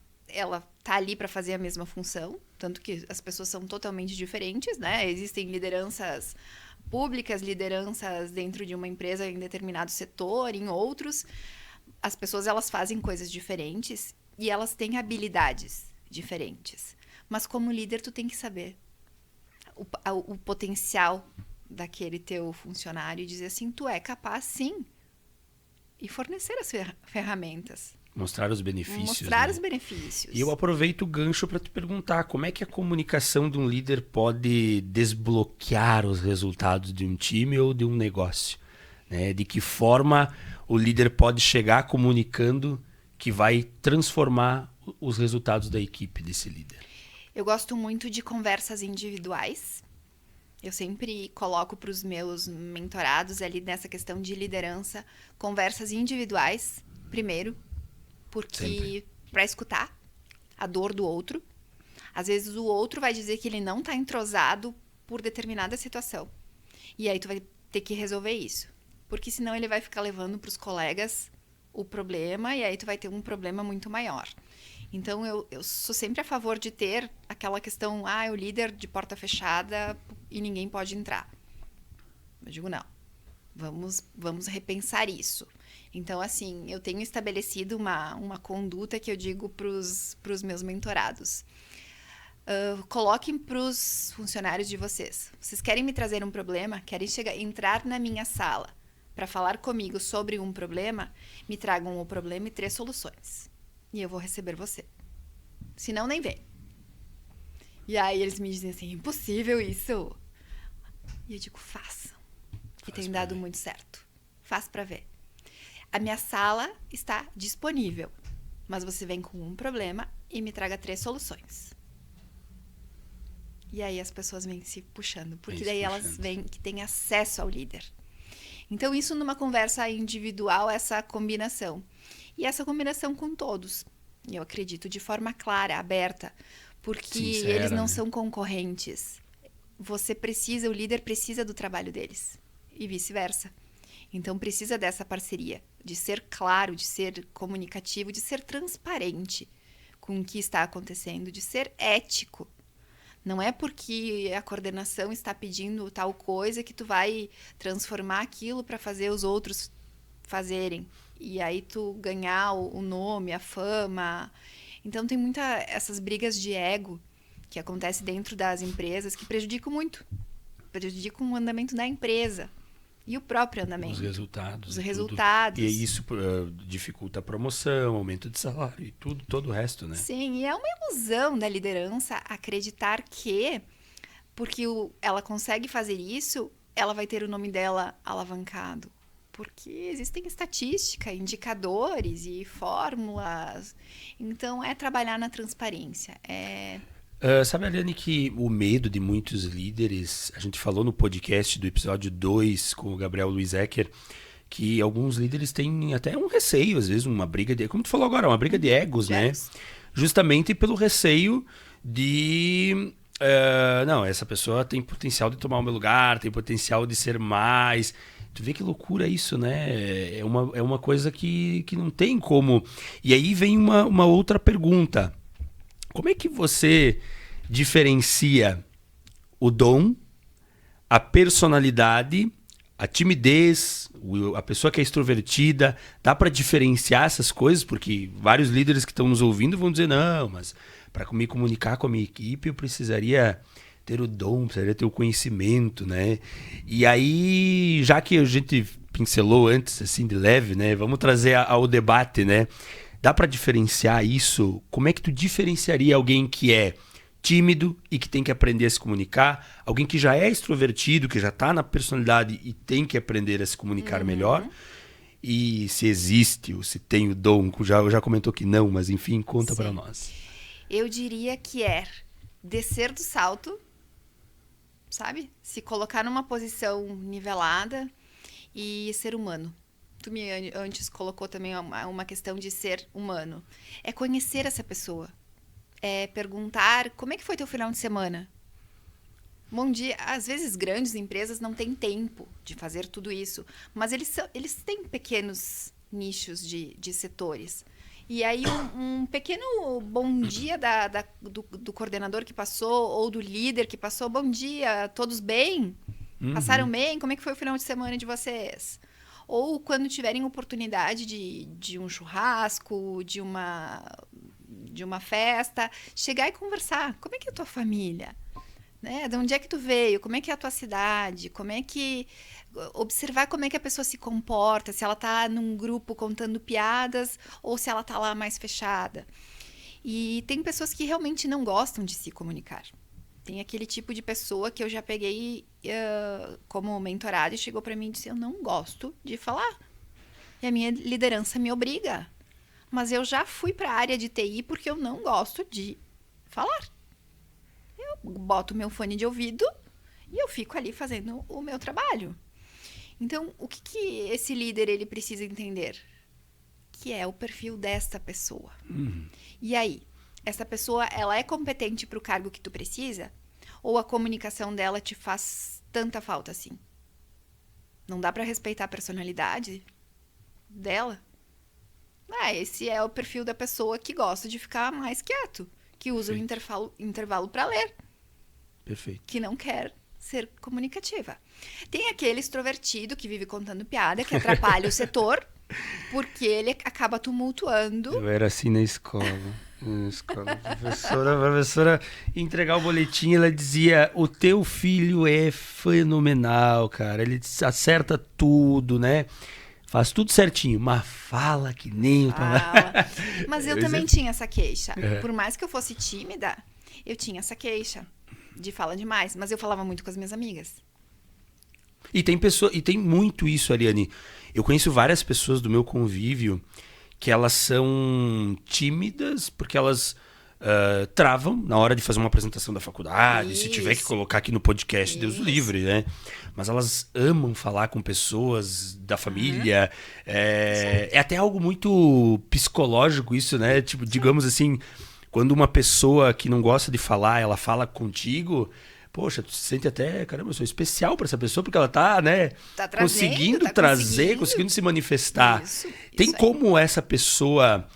Speaker 2: tá ali para fazer a mesma função. Tanto que as pessoas são totalmente diferentes, né? Existem lideranças públicas, lideranças dentro de uma empresa em determinado setor, em outros. As pessoas, elas fazem coisas diferentes e elas têm habilidades diferentes. Mas como líder, tu tem que saber o potencial daquele teu funcionário e dizer assim, tu é capaz, sim, e fornecer as ferramentas.
Speaker 1: Mostrar os benefícios.
Speaker 2: Mostrar os benefícios.
Speaker 1: E eu aproveito o gancho para te perguntar, como é que a comunicação de um líder pode desbloquear os resultados de um time ou de um negócio? Né? De que forma o líder pode chegar comunicando que vai transformar os resultados da equipe desse líder?
Speaker 2: Eu gosto muito de conversas individuais. Eu sempre coloco para os meus mentorados ali nessa questão de liderança, conversas individuais, primeiro, porque para escutar a dor do outro. Às vezes o outro vai dizer que ele não está entrosado por determinada situação. E aí tu vai ter que resolver isso. Porque senão ele vai ficar levando para os colegas o problema e aí tu vai ter um problema muito maior. Então, eu sou sempre a favor de ter aquela questão, é o líder de porta fechada e ninguém pode entrar. Eu digo, não, vamos repensar isso. Então, assim, eu tenho estabelecido uma conduta que eu digo para os meus mentorados. Coloquem para os funcionários de vocês. Vocês querem me trazer um problema? Querem entrar na minha sala para falar comigo sobre um problema? Me tragam o problema e 3 soluções. E eu vou receber você. Senão, nem vem. E aí eles me dizem assim, impossível isso. E eu digo, façam. E tem dado muito certo. Faz para ver. A minha sala está disponível. Mas você vem com um problema e me traga 3 soluções. E aí as pessoas vêm se puxando. Porque daí elas veem que têm acesso ao líder. Então, isso numa conversa individual, essa combinação. E essa combinação com todos. Eu acredito de forma clara, aberta. Porque
Speaker 1: sincera,
Speaker 2: eles não
Speaker 1: né?
Speaker 2: são concorrentes. O líder precisa do trabalho deles. E vice-versa. Então, precisa dessa parceria. De ser claro, de ser comunicativo, de ser transparente com o que está acontecendo, de ser ético. Não é porque a coordenação está pedindo tal coisa que tu vai transformar aquilo para fazer os outros fazerem. E aí tu ganhar o nome, a fama. Então tem essas brigas de ego que acontecem dentro das empresas que prejudicam muito. Prejudicam o andamento da empresa. E o próprio andamento.
Speaker 1: Os resultados.
Speaker 2: Os resultados.
Speaker 1: E isso dificulta a promoção, aumento de salário e tudo, todo o resto, né?
Speaker 2: Sim, e é uma ilusão da liderança acreditar que, porque ela consegue fazer isso, ela vai ter o nome dela alavancado. Porque existem estatística, indicadores e fórmulas. Então, é trabalhar na transparência.
Speaker 1: Sabe, Ariane, que o medo de muitos líderes, a gente falou no podcast do episódio 2 com o Gabriel Luiz Ecker, que alguns líderes têm até um receio, às vezes uma briga de, como tu falou agora, uma briga de egos, né? Justamente pelo receio de, não, essa pessoa tem potencial de tomar o meu lugar, tem potencial de ser mais. Tu vê que loucura isso, né? É uma coisa que não tem como. E aí vem uma outra pergunta. Como é que você diferencia o dom, a personalidade, a timidez, a pessoa que é extrovertida? Dá para diferenciar essas coisas? Porque vários líderes que estão nos ouvindo vão dizer, não, mas para me comunicar com a minha equipe eu precisaria ter o dom, precisaria ter o conhecimento, né? E aí, já que a gente pincelou antes, assim, de leve, né? Vamos trazer ao debate, né? Dá para diferenciar isso? Como é que tu diferenciaria alguém que é tímido e que tem que aprender a se comunicar? Alguém que já é extrovertido, que já está na personalidade e tem que aprender a se comunicar melhor? E se existe ou se tem o dom? Já comentou que não, mas enfim, conta para nós.
Speaker 2: Eu diria que descer do salto, sabe? Se colocar numa posição nivelada e ser humano. Tu me antes colocou também uma questão de ser humano. É conhecer essa pessoa. É perguntar, como é que foi teu final de semana? Bom dia. Às vezes, grandes empresas não têm tempo de fazer tudo isso. Mas eles têm pequenos nichos de setores. E aí, um pequeno bom dia do coordenador que passou, ou do líder que passou. Bom dia, todos bem? Passaram bem? Como é que foi o final de semana de vocês? Ou quando tiverem oportunidade de um churrasco, de uma festa, chegar e conversar. Como é que é a tua família? Né? De onde é que tu veio? Como é que é a tua cidade? Observar como é que a pessoa se comporta, se ela está num grupo contando piadas ou se ela está lá mais fechada. E tem pessoas que realmente não gostam de se comunicar. Tem aquele tipo de pessoa que eu já peguei como mentorada e chegou para mim e disse, eu não gosto de falar. E a minha liderança me obriga. Mas eu já fui para a área de TI porque eu não gosto de falar. Eu boto meu fone de ouvido e eu fico ali fazendo o meu trabalho. Então, o que esse líder ele precisa entender? Que é o perfil desta pessoa. E aí, essa pessoa, ela é competente para o cargo que tu precisa? Ou a comunicação dela te faz tanta falta assim? Não dá para respeitar a personalidade dela? Esse é o perfil da pessoa que gosta de ficar mais quieto, que usa o intervalo para ler,
Speaker 1: Perfeito.
Speaker 2: que não quer ser comunicativa. Tem aquele extrovertido que vive contando piada, que atrapalha o setor, porque ele acaba tumultuando.
Speaker 1: Eu era assim na escola. A professora entregar o boletim, ela dizia: o teu filho é fenomenal, cara. Ele acerta tudo, né? Faz tudo certinho, mas fala que nem o
Speaker 2: Mas eu também tinha essa queixa. Por mais que eu fosse tímida, eu tinha essa queixa de fala demais. Mas eu falava muito com as minhas amigas.
Speaker 1: E tem muito isso, Ariane. Eu conheço várias pessoas do meu convívio que elas são tímidas porque elas travam na hora de fazer uma apresentação da faculdade. Se tiver que colocar aqui no podcast, Deus o livre, né? Mas elas amam falar com pessoas da família. É até algo muito psicológico isso, né? Tipo, digamos assim, quando uma pessoa que não gosta de falar, ela fala contigo... Poxa, tu se sente até, caramba, eu sou especial para essa pessoa, porque ela tá, né, conseguindo se manifestar. Tem como essa pessoa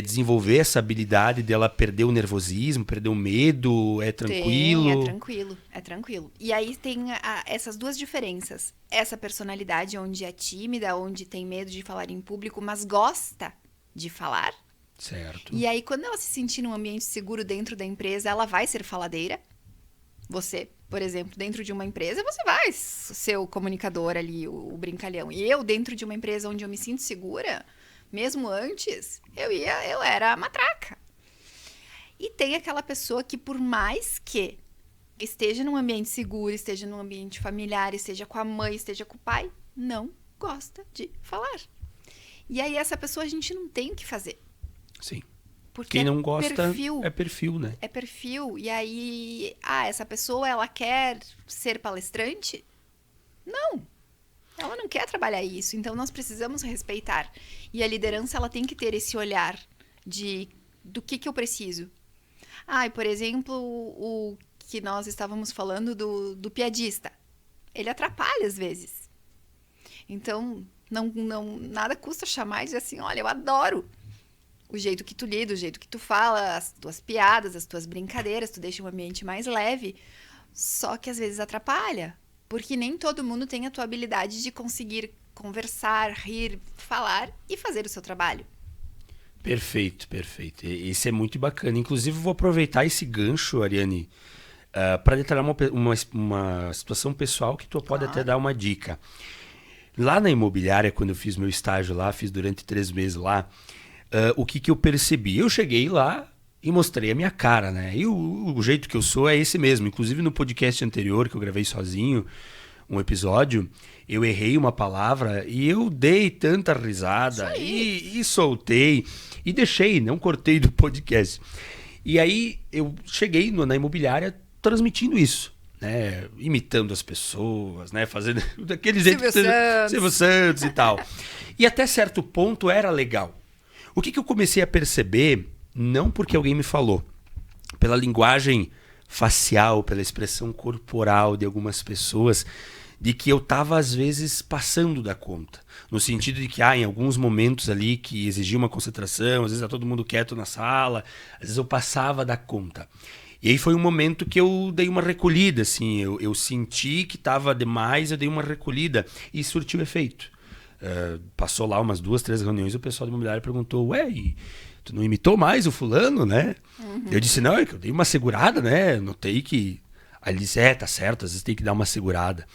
Speaker 1: desenvolver essa habilidade dela perder o nervosismo, perder o medo? É tranquilo?
Speaker 2: É tranquilo. E aí tem essas duas diferenças. Essa personalidade onde é tímida, onde tem medo de falar em público, mas gosta de falar.
Speaker 1: Certo.
Speaker 2: E aí, quando ela se sentir num ambiente seguro dentro da empresa, ela vai ser faladeira. Você, por exemplo, dentro de uma empresa, você vai ser o comunicador ali, o brincalhão. E eu, dentro de uma empresa onde eu me sinto segura, mesmo antes, eu era a matraca. E tem aquela pessoa que, por mais que esteja num ambiente seguro, esteja num ambiente familiar, esteja com a mãe, esteja com o pai, não gosta de falar. E aí, essa pessoa a gente não tem o que fazer.
Speaker 1: Sim.
Speaker 2: Porque
Speaker 1: quem não gosta
Speaker 2: perfil,
Speaker 1: é perfil, né?
Speaker 2: É perfil. E aí, essa pessoa, ela quer ser palestrante? Não. Ela não quer trabalhar isso. Então, nós precisamos respeitar. E a liderança, ela tem que ter esse olhar do que eu preciso. Por exemplo, o que nós estávamos falando do piadista. Ele atrapalha, às vezes. Então, nada custa chamar e dizer assim, olha, eu adoro o jeito que tu lida, o jeito que tu fala, as tuas piadas, as tuas brincadeiras, tu deixa um ambiente mais leve, só que às vezes atrapalha, porque nem todo mundo tem a tua habilidade de conseguir conversar, rir, falar e fazer o seu trabalho.
Speaker 1: Perfeito. Isso é muito bacana. Inclusive, vou aproveitar esse gancho, Ariane, para detalhar uma situação pessoal que tu pode até dar uma dica. Lá na imobiliária, quando eu fiz meu estágio lá, fiz durante 3 meses lá, o que eu percebi? Eu cheguei lá e mostrei a minha cara, né? E o jeito que eu sou é esse mesmo. Inclusive no podcast anterior, que eu gravei sozinho, um episódio, eu errei uma palavra e eu dei tanta risada e soltei e deixei, não cortei do podcast. E aí eu cheguei na imobiliária transmitindo isso, né? Imitando as pessoas, né? Fazendo daquele jeito Silvio Santos e tal. E até certo ponto era legal. O que eu comecei a perceber, não porque alguém me falou, pela linguagem facial, pela expressão corporal de algumas pessoas, de que eu estava às vezes passando da conta. No sentido de que em alguns momentos ali que exigia uma concentração, às vezes tá todo mundo quieto na sala, às vezes eu passava da conta. E aí foi um momento que eu dei uma recolhida, assim, eu senti que estava demais, eu dei uma recolhida e surtiu efeito. Passou lá umas 2, 3 reuniões, o pessoal do imobiliário perguntou, tu não imitou mais o fulano, né? Uhum. Eu disse, não, é que eu dei uma segurada, né? Notei que... Aí ele disse, tá certo, às vezes tem que dar uma segurada.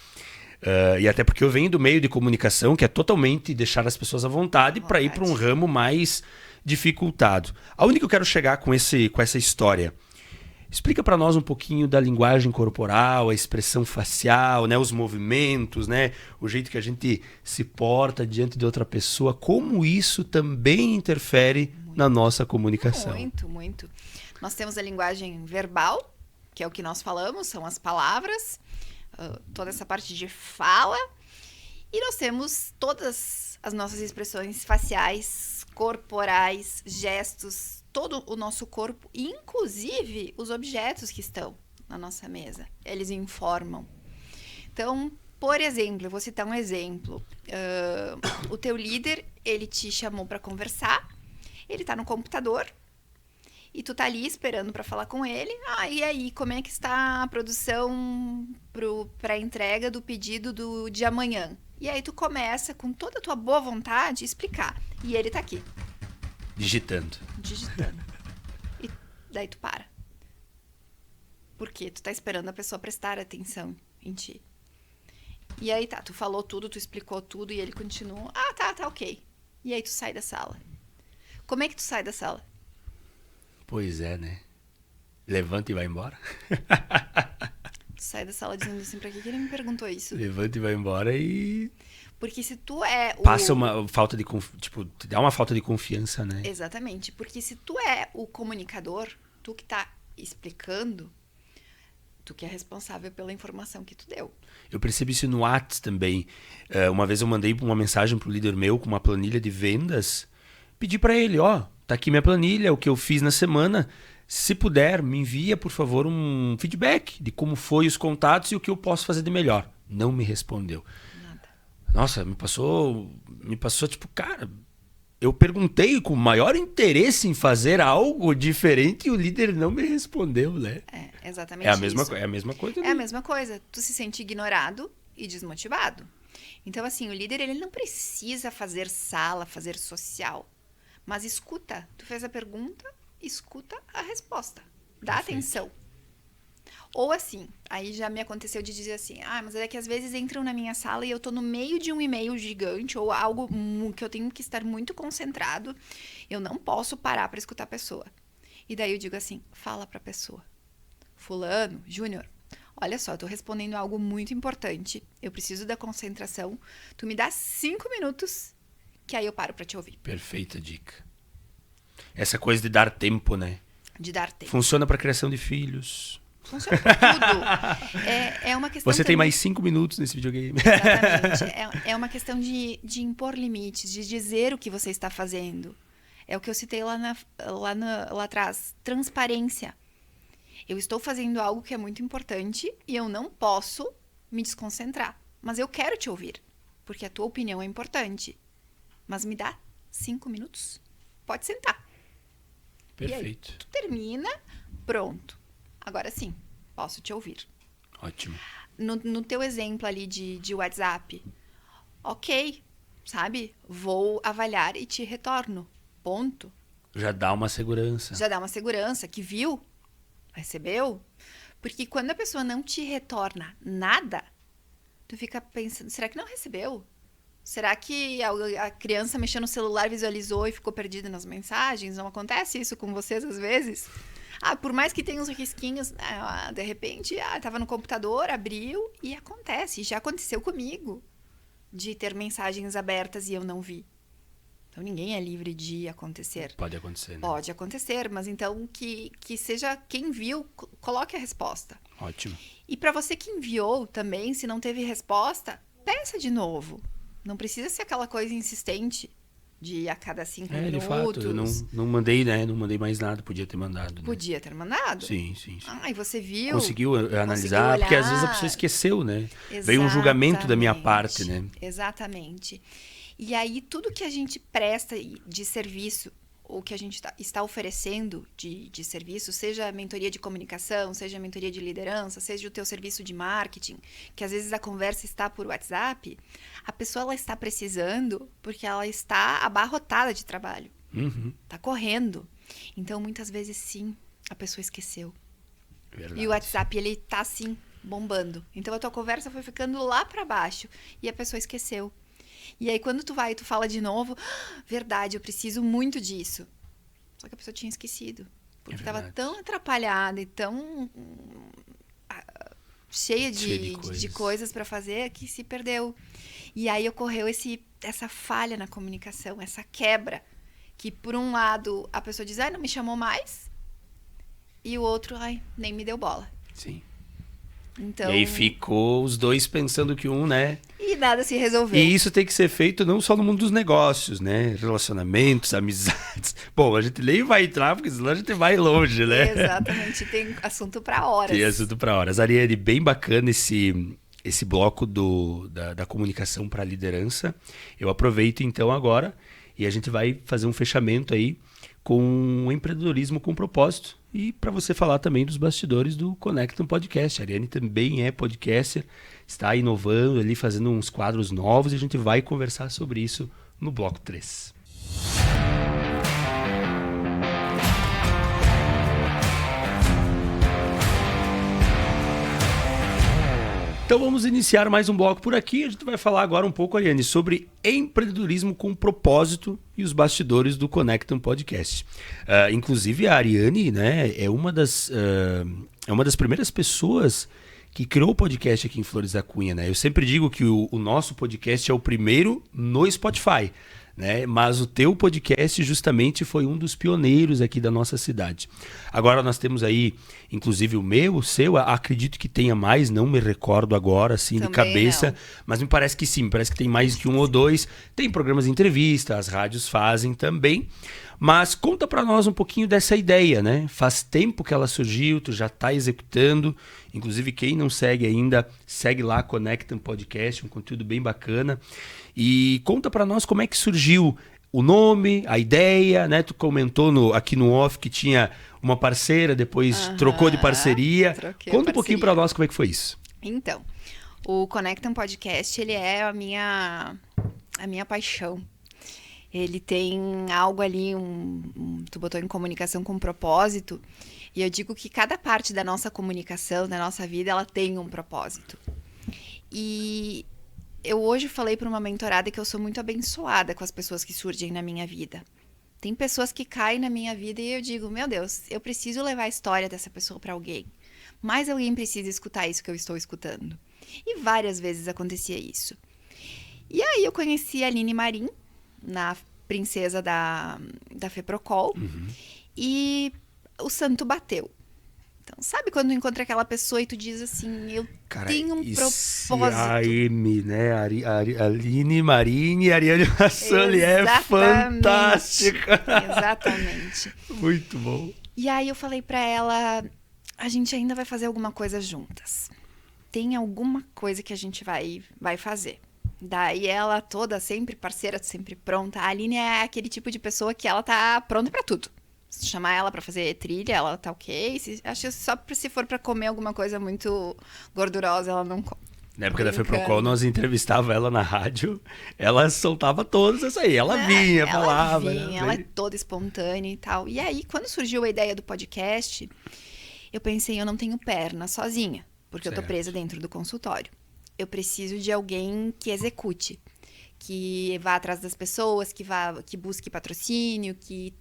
Speaker 1: E até porque eu venho do meio de comunicação, que é totalmente deixar as pessoas à vontade para ir para um ramo mais dificultado. Aonde que eu quero chegar com essa história? Explica para nós um pouquinho da linguagem corporal, a expressão facial, né, os movimentos, né, o jeito que a gente se porta diante de outra pessoa, como isso também interfere na nossa comunicação.
Speaker 2: Muito. Nós temos a linguagem verbal, que é o que nós falamos, são as palavras, toda essa parte de fala, e nós temos todas as nossas expressões faciais, corporais, gestos, todo o nosso corpo, inclusive os objetos que estão na nossa mesa, eles informam. Então, por exemplo, eu vou citar um exemplo. O teu líder, ele te chamou para conversar Ele tá no computador e tu tá ali esperando para falar com ele. E aí, como é que está a produção pra entrega do pedido de amanhã? E aí tu começa, com toda a tua boa vontade, explicar. E ele tá aqui.
Speaker 1: Digitando.
Speaker 2: E daí tu para. Porque tu tá esperando a pessoa prestar atenção em ti. E aí tu falou tudo, tu explicou tudo e ele continua. Tá, ok. E aí tu sai da sala. Como é que tu sai da sala?
Speaker 1: Pois é, né? Levanta e vai embora.
Speaker 2: Tu sai da sala dizendo assim, pra que ele me perguntou isso?
Speaker 1: Levanta e vai embora e...
Speaker 2: Porque se tu é
Speaker 1: Passa uma falta de... Tipo, te dá uma falta de confiança, né?
Speaker 2: Exatamente. Porque se tu é o comunicador, tu que tá explicando, tu que é responsável pela informação que tu deu.
Speaker 1: Eu percebi isso no Whats também. Uma vez eu mandei uma mensagem pro líder meu com uma planilha de vendas. Pedi para ele, tá aqui minha planilha, o que eu fiz na semana. Se puder, me envia, por favor, um feedback de como foi os contatos e o que eu posso fazer de melhor. Não me respondeu.
Speaker 2: Nada.
Speaker 1: Nossa, me passou tipo, cara, eu perguntei com maior interesse em fazer algo diferente e o líder não me respondeu, né?
Speaker 2: É exatamente
Speaker 1: É a mesma coisa.
Speaker 2: É a mesma coisa. Tu se sente ignorado e desmotivado. Então, assim, o líder, ele não precisa fazer sala, fazer social. Mas escuta. Tu fez a pergunta, escuta a resposta. Dá
Speaker 1: Perfeito.
Speaker 2: atenção. Ou assim, aí já me aconteceu de dizer assim, mas é que às vezes entram na minha sala e eu tô no meio de um e-mail gigante ou algo que eu tenho que estar muito concentrado, eu não posso parar para escutar a pessoa. E daí eu digo assim, fala pra pessoa. Fulano, Júnior, olha só, eu tô respondendo algo muito importante, eu preciso da concentração, tu me dá 5 minutos que aí eu paro pra te ouvir.
Speaker 1: Perfeita dica. Essa coisa de dar tempo, né?
Speaker 2: De dar tempo.
Speaker 1: Funciona para criação de filhos.
Speaker 2: Funciona pra tudo. É uma questão
Speaker 1: Você tem
Speaker 2: também...
Speaker 1: mais 5 minutos nesse videogame.
Speaker 2: Exatamente. É uma questão de impor limites, de dizer o que você está fazendo. É o que eu citei lá atrás. Transparência. Eu estou fazendo algo que é muito importante e eu não posso me desconcentrar. Mas eu quero te ouvir, porque a tua opinião é importante. Mas me dá 5 minutos. Pode sentar.
Speaker 1: Perfeito.
Speaker 2: E aí, tu termina, pronto. Agora sim, posso te ouvir.
Speaker 1: Ótimo.
Speaker 2: No teu exemplo ali de WhatsApp, ok, sabe? Vou avaliar e te retorno. Ponto.
Speaker 1: Já dá uma segurança.
Speaker 2: Já dá uma segurança que viu, recebeu. Porque quando a pessoa não te retorna nada, tu fica pensando, será que não recebeu? Será que a criança mexeu no celular, visualizou e ficou perdida nas mensagens? Não acontece isso com vocês às vezes? Por mais que tenha uns risquinhos, de repente, tava no computador, abriu e acontece. Já aconteceu comigo de ter mensagens abertas e eu não vi. Então, ninguém é livre de acontecer.
Speaker 1: Pode acontecer, né?
Speaker 2: Pode acontecer, mas então que seja quem viu, coloque a resposta.
Speaker 1: Ótimo.
Speaker 2: E para você que enviou também, se não teve resposta, peça de novo. Não precisa ser aquela coisa insistente de a cada 5 minutos.
Speaker 1: De fato, eu não mandei, né? Não mandei mais nada, podia ter mandado. Né?
Speaker 2: Podia ter mandado?
Speaker 1: Sim.
Speaker 2: E você viu?
Speaker 1: Conseguiu analisar, porque às vezes a pessoa esqueceu, né? Veio um julgamento da minha parte, né?
Speaker 2: Exatamente. E aí, tudo que a gente presta de serviço, ou que a gente está oferecendo de serviço, seja a mentoria de comunicação, seja a mentoria de liderança, seja o teu serviço de marketing, que às vezes a conversa está por WhatsApp, a pessoa ela está precisando porque ela está abarrotada de trabalho. Está correndo. Então, muitas vezes, sim, a pessoa esqueceu.
Speaker 1: Verdade.
Speaker 2: E o WhatsApp, ele tá, assim, bombando. Então, a tua conversa foi ficando lá para baixo e a pessoa esqueceu. E aí, quando tu vai e tu fala de novo, verdade, eu preciso muito disso. Só que a pessoa tinha esquecido. Porque estava tão atrapalhada e tão cheia de coisas para fazer que se perdeu. E aí ocorreu essa falha na comunicação, essa quebra. Que, por um lado, a pessoa diz, não me chamou mais. E o outro, nem me deu bola.
Speaker 1: Sim.
Speaker 2: Então...
Speaker 1: E aí ficou os dois pensando que né?
Speaker 2: E nada se resolveu.
Speaker 1: E isso tem que ser feito não só no mundo dos negócios, né? Relacionamentos, amizades. Bom, a gente nem vai entrar, porque senão a gente vai longe, né?
Speaker 2: Exatamente, tem assunto para horas.
Speaker 1: Tem assunto para horas. Ariane, bem bacana esse bloco da comunicação para a liderança. Eu aproveito então agora e a gente vai fazer um fechamento aí. com o empreendedorismo com propósito e para você falar também dos bastidores do Conectam Podcast. A Ariane também é podcaster, está inovando ali, fazendo uns quadros novos e a gente vai conversar sobre isso no bloco 3. Então vamos iniciar mais um bloco por aqui. A gente vai falar agora um pouco, Ariane, sobre empreendedorismo com propósito e os bastidores do Conectam Podcast. Inclusive a Ariane, né, é uma das primeiras pessoas que criou o podcast aqui em Flores da Cunha, né? Eu sempre digo que o nosso podcast é o primeiro no Spotify, né? Mas o teu podcast justamente foi um dos pioneiros aqui da nossa cidade. Agora nós temos aí, inclusive o meu, o seu, acredito que tenha mais, não me recordo agora, assim, também de cabeça, não. Mas me parece que sim, me parece que tem mais que um ou dois. Tem programas de entrevista, as rádios fazem também. Mas conta para nós um pouquinho dessa ideia, né? Faz tempo que ela surgiu, tu já está executando. Inclusive, quem não segue ainda, segue lá, Conectam Podcast, um conteúdo bem bacana. E conta para nós como é que surgiu o nome, a ideia, né? Tu comentou aqui no off que tinha uma parceira, depois trocou de parceria. Conta um pouquinho para nós como é que foi isso.
Speaker 2: Então, o Conectam Podcast, ele é a minha paixão. Ele tem algo ali, tu botou em comunicação com propósito, e eu digo que cada parte da nossa comunicação, da nossa vida, ela tem um propósito. E eu hoje falei para uma mentorada que eu sou muito abençoada com as pessoas que surgem na minha vida. Tem pessoas que caem na minha vida e eu digo, meu Deus, eu preciso levar a história dessa pessoa para alguém. Mais alguém precisa escutar isso que eu estou escutando. E várias vezes acontecia isso. E aí eu conheci a Aline Marim, na princesa da FEPROCOL, e o santo bateu. Então, sabe quando tu encontra aquela pessoa e tu diz assim, eu tenho um propósito.
Speaker 1: A AM, né? Aline Marim e Ariane Massoli é fantástica.
Speaker 2: Exatamente.
Speaker 1: Muito bom.
Speaker 2: E aí eu falei pra ela, a gente ainda vai fazer alguma coisa juntas. Tem alguma coisa que a gente vai fazer. Daí ela toda sempre parceira, sempre pronta. A Aline é aquele tipo de pessoa que ela tá pronta pra tudo. Se chamar ela pra fazer trilha, ela tá ok. Acho que só se for pra comer alguma coisa muito gordurosa, ela não come.
Speaker 1: Na época da FEPROCOL, nós entrevistava ela na rádio, ela soltava todas isso aí. Ela vinha, falava.
Speaker 2: Ela é toda espontânea e tal. E aí, quando surgiu a ideia do podcast, eu pensei, eu não tenho perna sozinha, porque certo. Eu tô presa dentro do consultório. Eu preciso de alguém que execute, que vá atrás das pessoas, que busque patrocínio, que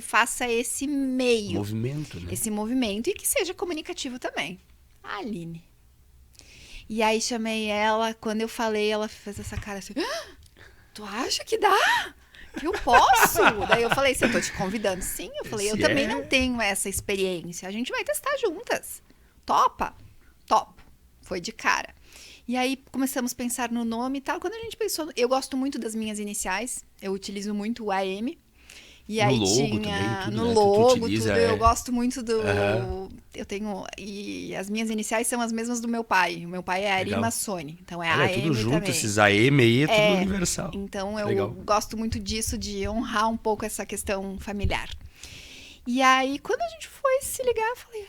Speaker 2: faça esse meio.
Speaker 1: Movimento, né?
Speaker 2: Esse movimento e que seja comunicativo também. A Aline. E aí chamei ela, quando eu falei, ela fez essa cara assim, tu acha que dá? Que eu posso? Daí eu falei, eu tô te convidando. Sim, eu falei, eu também não tenho essa experiência. A gente vai testar juntas. Topa? Topo. Foi de cara. E aí começamos a pensar no nome e tal. Quando a gente pensou... Eu gosto muito das minhas iniciais. Eu utilizo muito o AM. E aí
Speaker 1: no logo
Speaker 2: tinha...
Speaker 1: Também, tudo,
Speaker 2: no
Speaker 1: né,
Speaker 2: logo,
Speaker 1: utiliza,
Speaker 2: tudo. Eu gosto muito do... Eu tenho... E as minhas iniciais são as mesmas do meu pai. O meu pai é Ari Massoni. Então é AM
Speaker 1: tudo junto,
Speaker 2: também.
Speaker 1: Esses AM aí é tudo universal.
Speaker 2: Então eu gosto muito disso, de honrar um pouco essa questão familiar. E aí, quando a gente foi se ligar, eu falei...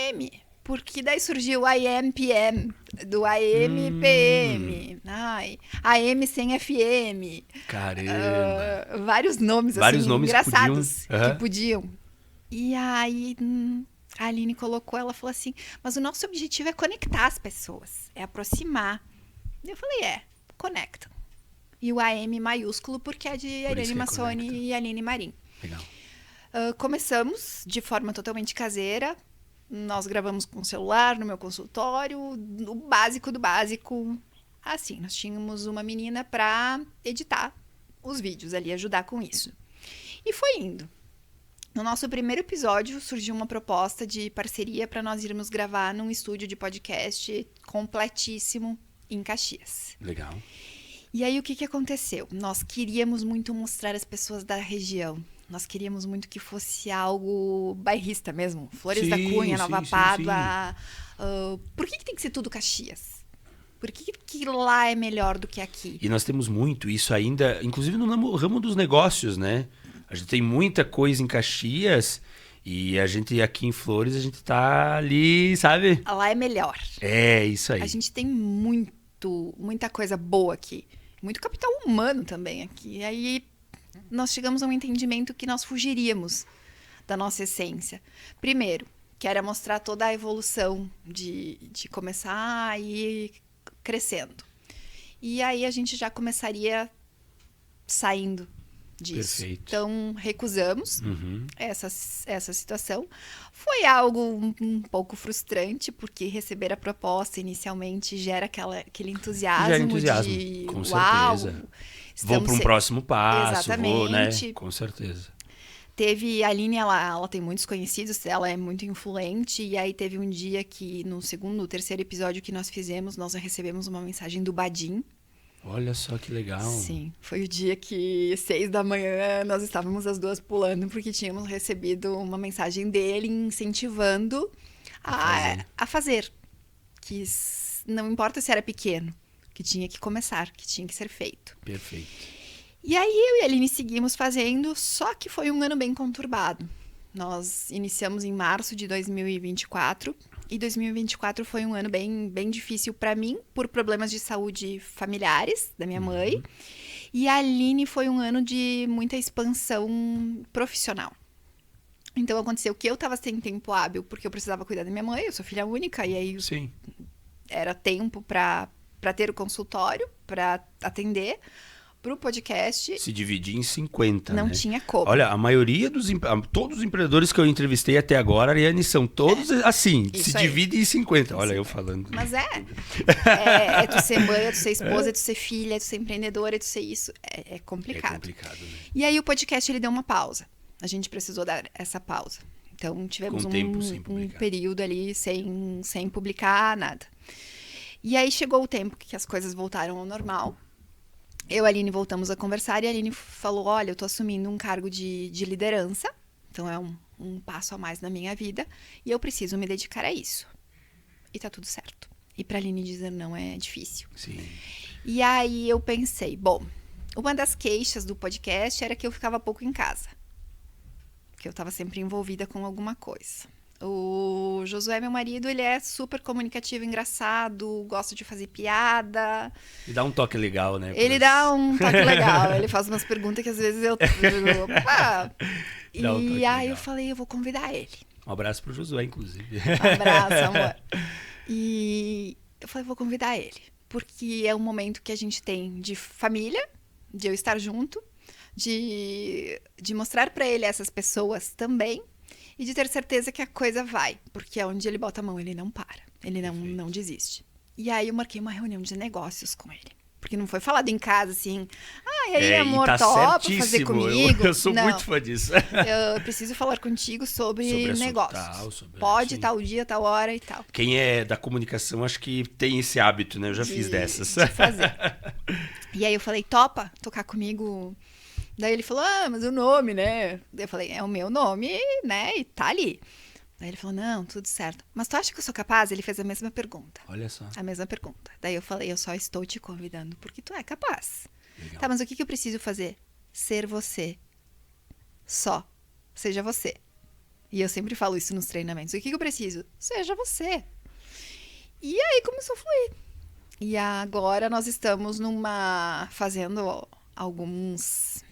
Speaker 2: AM. Porque daí surgiu o AM/PM, do AM/PM, AM sem FM.
Speaker 1: Caramba!
Speaker 2: Vários nomes,
Speaker 1: vários
Speaker 2: assim,
Speaker 1: nomes
Speaker 2: engraçados que podiam. E aí a Aline colocou, ela falou assim, mas o nosso objetivo é conectar as pessoas, é aproximar. Eu falei, conectam. E o AM maiúsculo porque é de Ariane Massoni e Aline Marim.
Speaker 1: Legal.
Speaker 2: Começamos de forma totalmente caseira. Nós gravamos com o celular no meu consultório, o básico do básico. Assim, nós tínhamos uma menina para editar os vídeos ali, ajudar com isso. E foi indo. No nosso primeiro episódio, surgiu uma proposta de parceria para nós irmos gravar num estúdio de podcast completíssimo em Caxias.
Speaker 1: Legal.
Speaker 2: E aí, o que aconteceu? Nós queríamos muito mostrar as pessoas da região. Nós queríamos muito que fosse algo bairrista mesmo. Flores da Cunha, Nova Pádua. Por que tem que ser tudo Caxias? Por que lá é melhor do que aqui?
Speaker 1: E nós temos muito isso ainda, inclusive no ramo dos negócios, né? A gente tem muita coisa em Caxias e a gente aqui em Flores, a gente tá ali, sabe?
Speaker 2: Lá é melhor.
Speaker 1: É, isso aí.
Speaker 2: A gente tem muita coisa boa aqui. Muito capital humano também aqui. E aí nós chegamos a um entendimento que nós fugiríamos da nossa essência. Primeiro, que era mostrar toda a evolução de começar a ir crescendo. E aí a gente já começaria saindo disso.
Speaker 1: Perfeito.
Speaker 2: Então, recusamos essa situação. Foi algo um pouco frustrante, porque receber a proposta inicialmente gera aquele entusiasmo, de
Speaker 1: com
Speaker 2: uau,
Speaker 1: certeza. Vou para um próximo passo, vou, né? Com certeza.
Speaker 2: Teve a Aline, ela tem muitos conhecidos, ela é muito influente, e aí teve um dia que no terceiro episódio que nós fizemos, nós recebemos uma mensagem do Badim.
Speaker 1: Olha só que legal.
Speaker 2: Sim, foi o dia que 6 da manhã nós estávamos as duas pulando, porque tínhamos recebido uma mensagem dele incentivando a fazer. Que não importa se era pequeno, que tinha que começar, que tinha que ser feito.
Speaker 1: Perfeito.
Speaker 2: E aí eu e a Aline seguimos fazendo, só que foi um ano bem conturbado. Nós iniciamos em março de 2024 e 2024 foi um ano bem difícil para mim, por problemas de saúde familiares da minha mãe. E a Aline foi um ano de muita expansão profissional. Então aconteceu que eu estava sem tempo hábil, porque eu precisava cuidar da minha mãe, eu sou filha única, e aí
Speaker 1: Sim.
Speaker 2: era tempo para ter o consultório, para atender. Pro podcast...
Speaker 1: Se dividir em 50,
Speaker 2: não
Speaker 1: né?
Speaker 2: tinha como.
Speaker 1: Olha, a maioria todos os empreendedores que eu entrevistei até agora, Ariane, são todos assim, se dividem em 50. Olha, eu falando.
Speaker 2: Mas é tu ser mãe, é tu ser esposa, é tu ser filha, é tu ser empreendedora, é tu ser isso. É complicado.
Speaker 1: É complicado, né?
Speaker 2: E aí o podcast, ele deu uma pausa. A gente precisou dar essa pausa. Então, tivemos um período ali sem publicar nada. E aí chegou o tempo que as coisas voltaram ao normal. Eu e a Aline voltamos a conversar e a Aline falou, olha, eu tô assumindo um cargo de liderança, então é um passo a mais na minha vida e eu preciso me dedicar a isso. E tá tudo certo. E pra Aline dizer não é difícil.
Speaker 1: Sim.
Speaker 2: E aí eu pensei, bom, uma das queixas do podcast era que eu ficava pouco em casa. Que eu tava sempre envolvida com alguma coisa. O Josué, meu marido, ele é super comunicativo, engraçado, gosta de fazer piada.
Speaker 1: E dá um toque legal, né?
Speaker 2: Ele dá um toque legal. Ele faz umas perguntas que às vezes eu digo, opa! E aí eu falei, eu vou convidar ele.
Speaker 1: Um abraço pro Josué, inclusive.
Speaker 2: Um abraço, amor. E eu falei, vou convidar ele. Porque é um momento que a gente tem de família, de eu estar junto, de mostrar pra ele essas pessoas também. E de ter certeza que a coisa vai. Porque onde ele bota a mão, ele não para. Ele não desiste. E aí eu marquei uma reunião de negócios com ele. Porque não foi falado em casa, assim... e aí, amor,
Speaker 1: tá
Speaker 2: topa fazer comigo?
Speaker 1: Eu sou muito fã disso.
Speaker 2: Eu preciso falar contigo sobre negócios. Pode, tal dia, tal hora e tal.
Speaker 1: Quem é da comunicação, acho que tem esse hábito, né? Eu já fiz dessas.
Speaker 2: De fazer. E aí eu falei, topa tocar comigo... Daí ele falou, mas o nome, né? Eu falei, é o meu nome, né? E tá ali. Daí ele falou, não, tudo certo. Mas tu acha que eu sou capaz? Ele fez a mesma pergunta.
Speaker 1: Olha só.
Speaker 2: A mesma pergunta. Daí eu falei, eu só estou te convidando porque tu é capaz.
Speaker 1: Legal.
Speaker 2: Tá, mas o que eu preciso fazer? Ser você. Só. Seja você. E eu sempre falo isso nos treinamentos. O que eu preciso? Seja você. E aí começou a fluir. E agora nós estamos fazendo alguns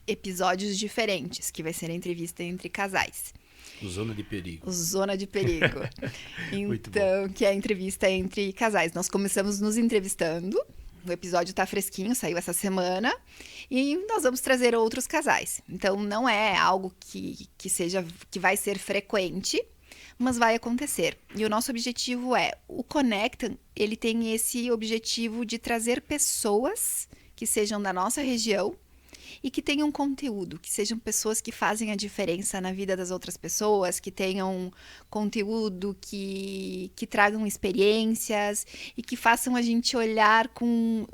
Speaker 2: episódios diferentes, que vai ser a entrevista entre casais.
Speaker 1: O Zona de Perigo.
Speaker 2: O Zona de Perigo. Então, que é a entrevista entre casais. Nós começamos nos entrevistando, o episódio tá fresquinho, saiu essa semana, e nós vamos trazer outros casais. Então, não é algo que vai ser frequente, mas vai acontecer. E o nosso objetivo o Conectam, ele tem esse objetivo de trazer pessoas que sejam da nossa região, e que tenham conteúdo, que sejam pessoas que fazem a diferença na vida das outras pessoas, que tenham conteúdo, que tragam experiências e que façam a gente olhar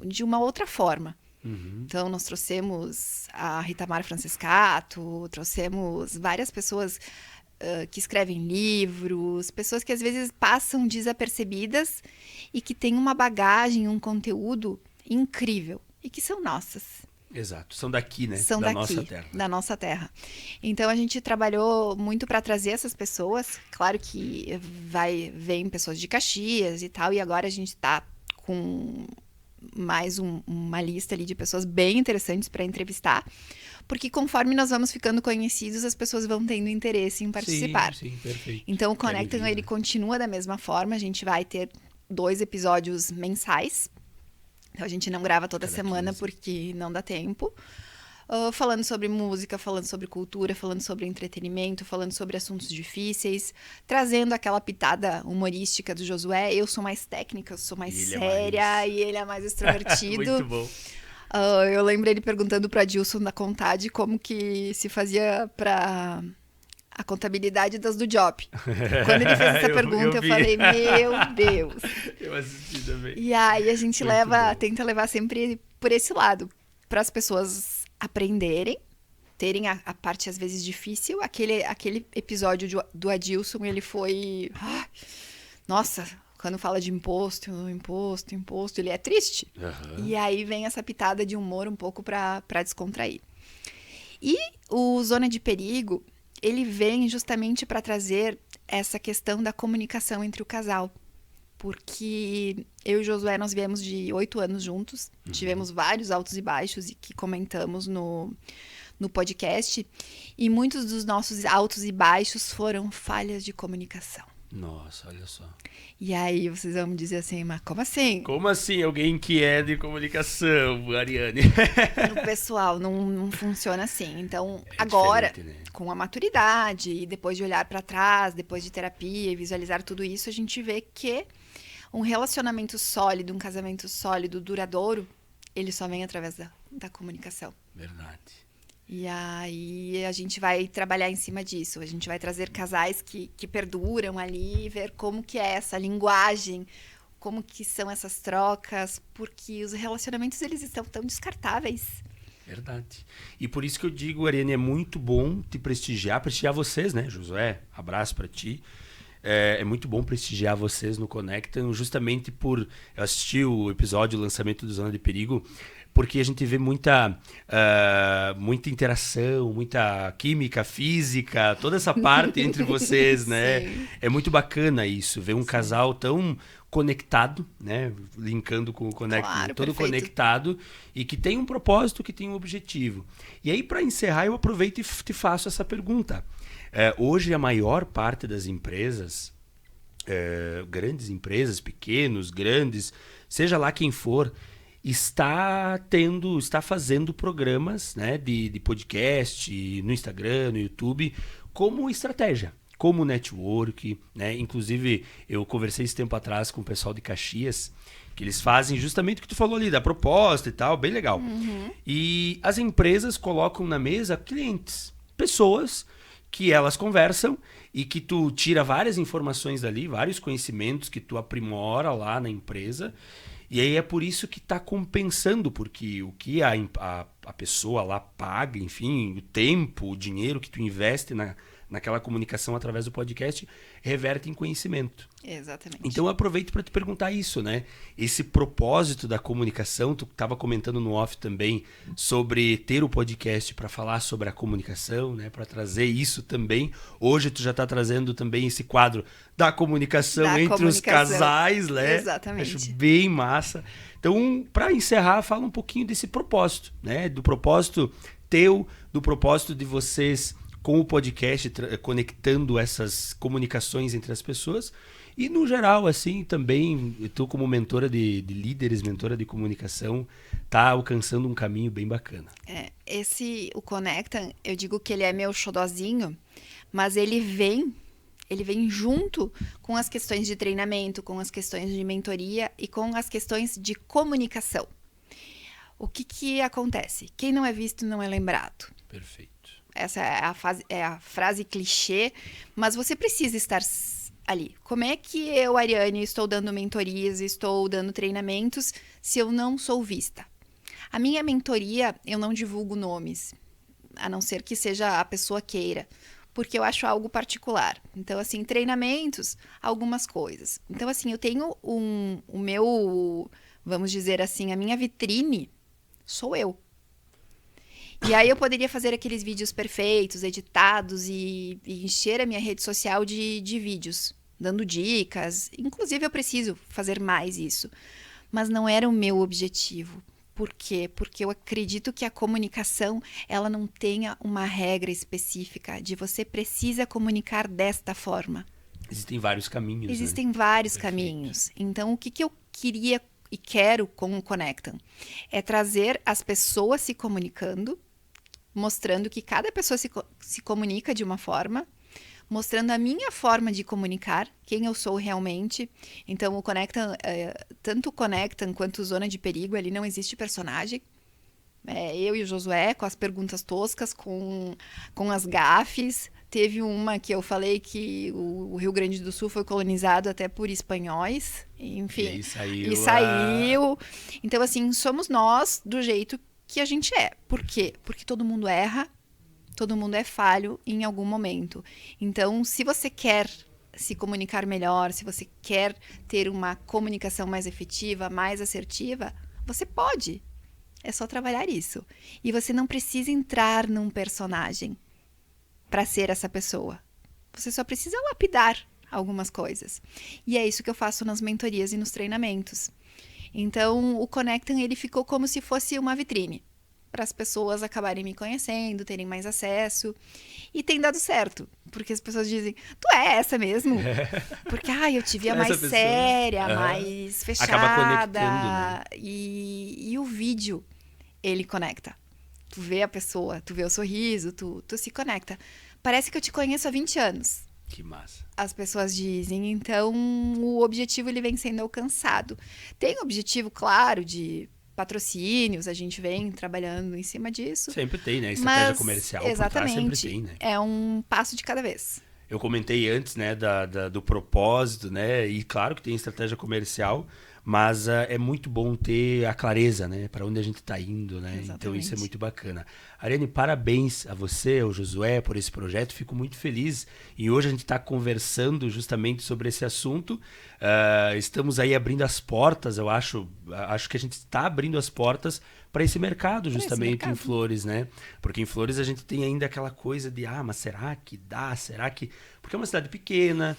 Speaker 2: de uma outra forma. Então, nós trouxemos a Ritamar Francescato, trouxemos várias pessoas que escrevem livros, pessoas que às vezes passam desapercebidas e que têm uma bagagem, um conteúdo incrível e que são nossas.
Speaker 1: Exato. São daqui, né?
Speaker 2: São
Speaker 1: da
Speaker 2: daqui,
Speaker 1: nossa terra.
Speaker 2: da nossa terra. Então a gente trabalhou muito para trazer essas pessoas. Claro que vem pessoas de Caxias e tal, e agora a gente está com mais uma lista ali de pessoas bem interessantes para entrevistar, porque conforme nós vamos ficando conhecidos, as pessoas vão tendo interesse em participar.
Speaker 1: Sim, perfeito.
Speaker 2: Então o Conectam, ele continua da mesma forma, a gente vai ter 2 episódios mensais. Então a gente não grava toda semana 15. Porque não dá tempo. Falando sobre música, falando sobre cultura, falando sobre entretenimento, falando sobre assuntos difíceis, trazendo aquela pitada humorística do Josué. Eu sou mais técnica, eu sou mais séria e ele é mais extrovertido.
Speaker 1: Muito bom.
Speaker 2: Eu lembro ele perguntando para Adilson da Contade como que se fazia para a contabilidade das do Job. Quando ele fez essa pergunta, eu falei, meu Deus.
Speaker 1: Eu assisti também.
Speaker 2: E aí a gente tenta levar sempre por esse lado, para as pessoas aprenderem, terem a parte às vezes difícil. Aquele episódio do Adilson, ele foi... Nossa, quando fala de imposto, ele é triste. Uhum. E aí vem essa pitada de humor um pouco para descontrair. E o Zona de Perigo, ele vem justamente para trazer essa questão da comunicação entre o casal. Porque eu e o Josué, nós viemos de 8 anos juntos. Uhum. Tivemos vários altos e baixos e que comentamos no podcast. E muitos dos nossos altos e baixos foram falhas de comunicação.
Speaker 1: Nossa, olha só.
Speaker 2: E aí vocês vão me dizer assim, mas como assim?
Speaker 1: Como assim alguém que é de comunicação, Ariane?
Speaker 2: No pessoal, não funciona assim. Então, agora, né? Com a maturidade e depois de olhar para trás, depois de terapia e visualizar tudo isso, a gente vê que um relacionamento sólido, um casamento sólido, duradouro, ele só vem através da comunicação.
Speaker 1: Verdade.
Speaker 2: E aí a gente vai trabalhar em cima disso. A gente vai trazer casais que perduram ali, ver como que é essa linguagem, como que são essas trocas, porque os relacionamentos, eles estão tão descartáveis.
Speaker 1: Verdade. E por isso que eu digo, Ariane, é muito bom te prestigiar vocês, né, Josué? Abraço pra ti. É muito bom prestigiar vocês no Conectam, justamente por... Eu assisti o episódio, o lançamento do Zona de Perigo, porque a gente vê muita interação, muita química, física, toda essa parte entre vocês, né?
Speaker 2: Sim.
Speaker 1: É muito bacana isso, ver um casal tão conectado, né? Linkando com o Conectam,
Speaker 2: claro,
Speaker 1: todo
Speaker 2: perfeito.
Speaker 1: Conectado e que tem um propósito, que tem um objetivo. E aí, para encerrar, eu aproveito e te faço essa pergunta. Hoje, a maior parte das empresas, grandes empresas, pequenos, grandes, seja lá quem for, está fazendo programas, né, de podcast no Instagram, no YouTube, como estratégia, como network, né? Inclusive, eu conversei esse tempo atrás com o pessoal de Caxias, que eles fazem justamente o que tu falou ali, da proposta e tal, bem legal.
Speaker 2: Uhum.
Speaker 1: E as empresas colocam na mesa clientes, pessoas que elas conversam e que tu tira várias informações dali, vários conhecimentos que tu aprimora lá na empresa. E aí é por isso que está compensando, porque o que a pessoa lá paga, enfim, o tempo, o dinheiro que tu investe naquela comunicação através do podcast, reverte em conhecimento.
Speaker 2: Exatamente.
Speaker 1: Então eu aproveito para te perguntar isso, né? Esse propósito da comunicação, tu estava comentando no off também sobre ter o podcast para falar sobre a comunicação, né? Para trazer isso também. Hoje tu já está trazendo também esse quadro da comunicação entre os casais, né?
Speaker 2: Exatamente.
Speaker 1: Acho bem massa. Então, para encerrar, fala um pouquinho desse propósito, né? Do propósito teu, do propósito de vocês com o podcast, conectando essas comunicações entre as pessoas. E, no geral, assim, também, tu como mentora de líderes, mentora de comunicação, tá alcançando um caminho bem bacana.
Speaker 2: O Conectam, eu digo que ele é meu xodozinho, mas ele vem junto com as questões de treinamento, com as questões de mentoria e com as questões de comunicação. O que acontece? Quem não é visto não é lembrado.
Speaker 1: Perfeito.
Speaker 2: Essa é a frase clichê, mas você precisa estar ali. Como é que eu, Ariane, estou dando mentorias, estou dando treinamentos, se eu não sou vista? A minha mentoria, eu não divulgo nomes, a não ser que seja a pessoa queira, porque eu acho algo particular. Então, assim, treinamentos, algumas coisas. Então, assim, eu tenho o meu, vamos dizer assim, a minha vitrine sou eu. E aí eu poderia fazer aqueles vídeos perfeitos, editados e encher a minha rede social de vídeos, dando dicas. Inclusive eu preciso fazer mais isso. Mas não era o meu objetivo. Por quê? Porque eu acredito que a comunicação, ela não tenha uma regra específica de você precisa comunicar desta forma.
Speaker 1: Existem vários caminhos,
Speaker 2: Existem vários
Speaker 1: Perfeito.
Speaker 2: caminhos. Então, o que eu queria e quero com o Conectam é trazer as pessoas se comunicando, mostrando que cada pessoa se comunica de uma forma, mostrando a minha forma de comunicar, quem eu sou realmente. Então, o Conectam, tanto o Conectam quanto o Zona de Perigo, ali não existe personagem. Eu e o Josué, com as perguntas toscas, com as gafes. Teve uma que eu falei que o Rio Grande do Sul foi colonizado até por espanhóis. Enfim,
Speaker 1: E aí saiu.
Speaker 2: e saiu. Então, assim, somos nós do jeito que a gente é. Por quê? Porque todo mundo erra, todo mundo é falho em algum momento. Então, se você quer se comunicar melhor, se você quer ter uma comunicação mais efetiva, mais assertiva, você pode. É só trabalhar isso. E você não precisa entrar num personagem para ser essa pessoa. Você só precisa lapidar algumas coisas. E é isso que eu faço nas mentorias e nos treinamentos. Então, o Conectam, ele ficou como se fosse uma vitrine para as pessoas acabarem me conhecendo, terem mais acesso. E tem dado certo, porque as pessoas dizem, tu é essa mesmo? Porque, eu te via mais séria, mais fechada.
Speaker 1: Acaba conectando, né?
Speaker 2: E o vídeo, ele conecta. Tu vê a pessoa, tu vê o sorriso, tu se conecta. Parece que eu te conheço há 20 anos.
Speaker 1: Que massa.
Speaker 2: As pessoas dizem. Então, o objetivo ele vem sendo alcançado. Tem o objetivo, claro, de patrocínios, a gente vem trabalhando em cima disso.
Speaker 1: Sempre tem, né? Estratégia comercial.
Speaker 2: Exatamente.
Speaker 1: Por trás sempre tem, né?
Speaker 2: É um passo de cada vez.
Speaker 1: Eu comentei antes, né, do propósito, né? E claro que tem estratégia comercial, mas é muito bom ter a clareza, né? Para onde a gente está indo, né?
Speaker 2: Exatamente.
Speaker 1: Então isso é muito bacana. Ariane, parabéns a você, ao Josué, por esse projeto. Fico muito feliz. E hoje a gente está conversando justamente sobre esse assunto. Estamos aí abrindo as portas, eu acho que a gente está abrindo as portas para esse mercado, justamente em Flores, né? Porque em Flores a gente tem ainda aquela coisa de, mas será que dá? Será que... Porque é uma cidade pequena.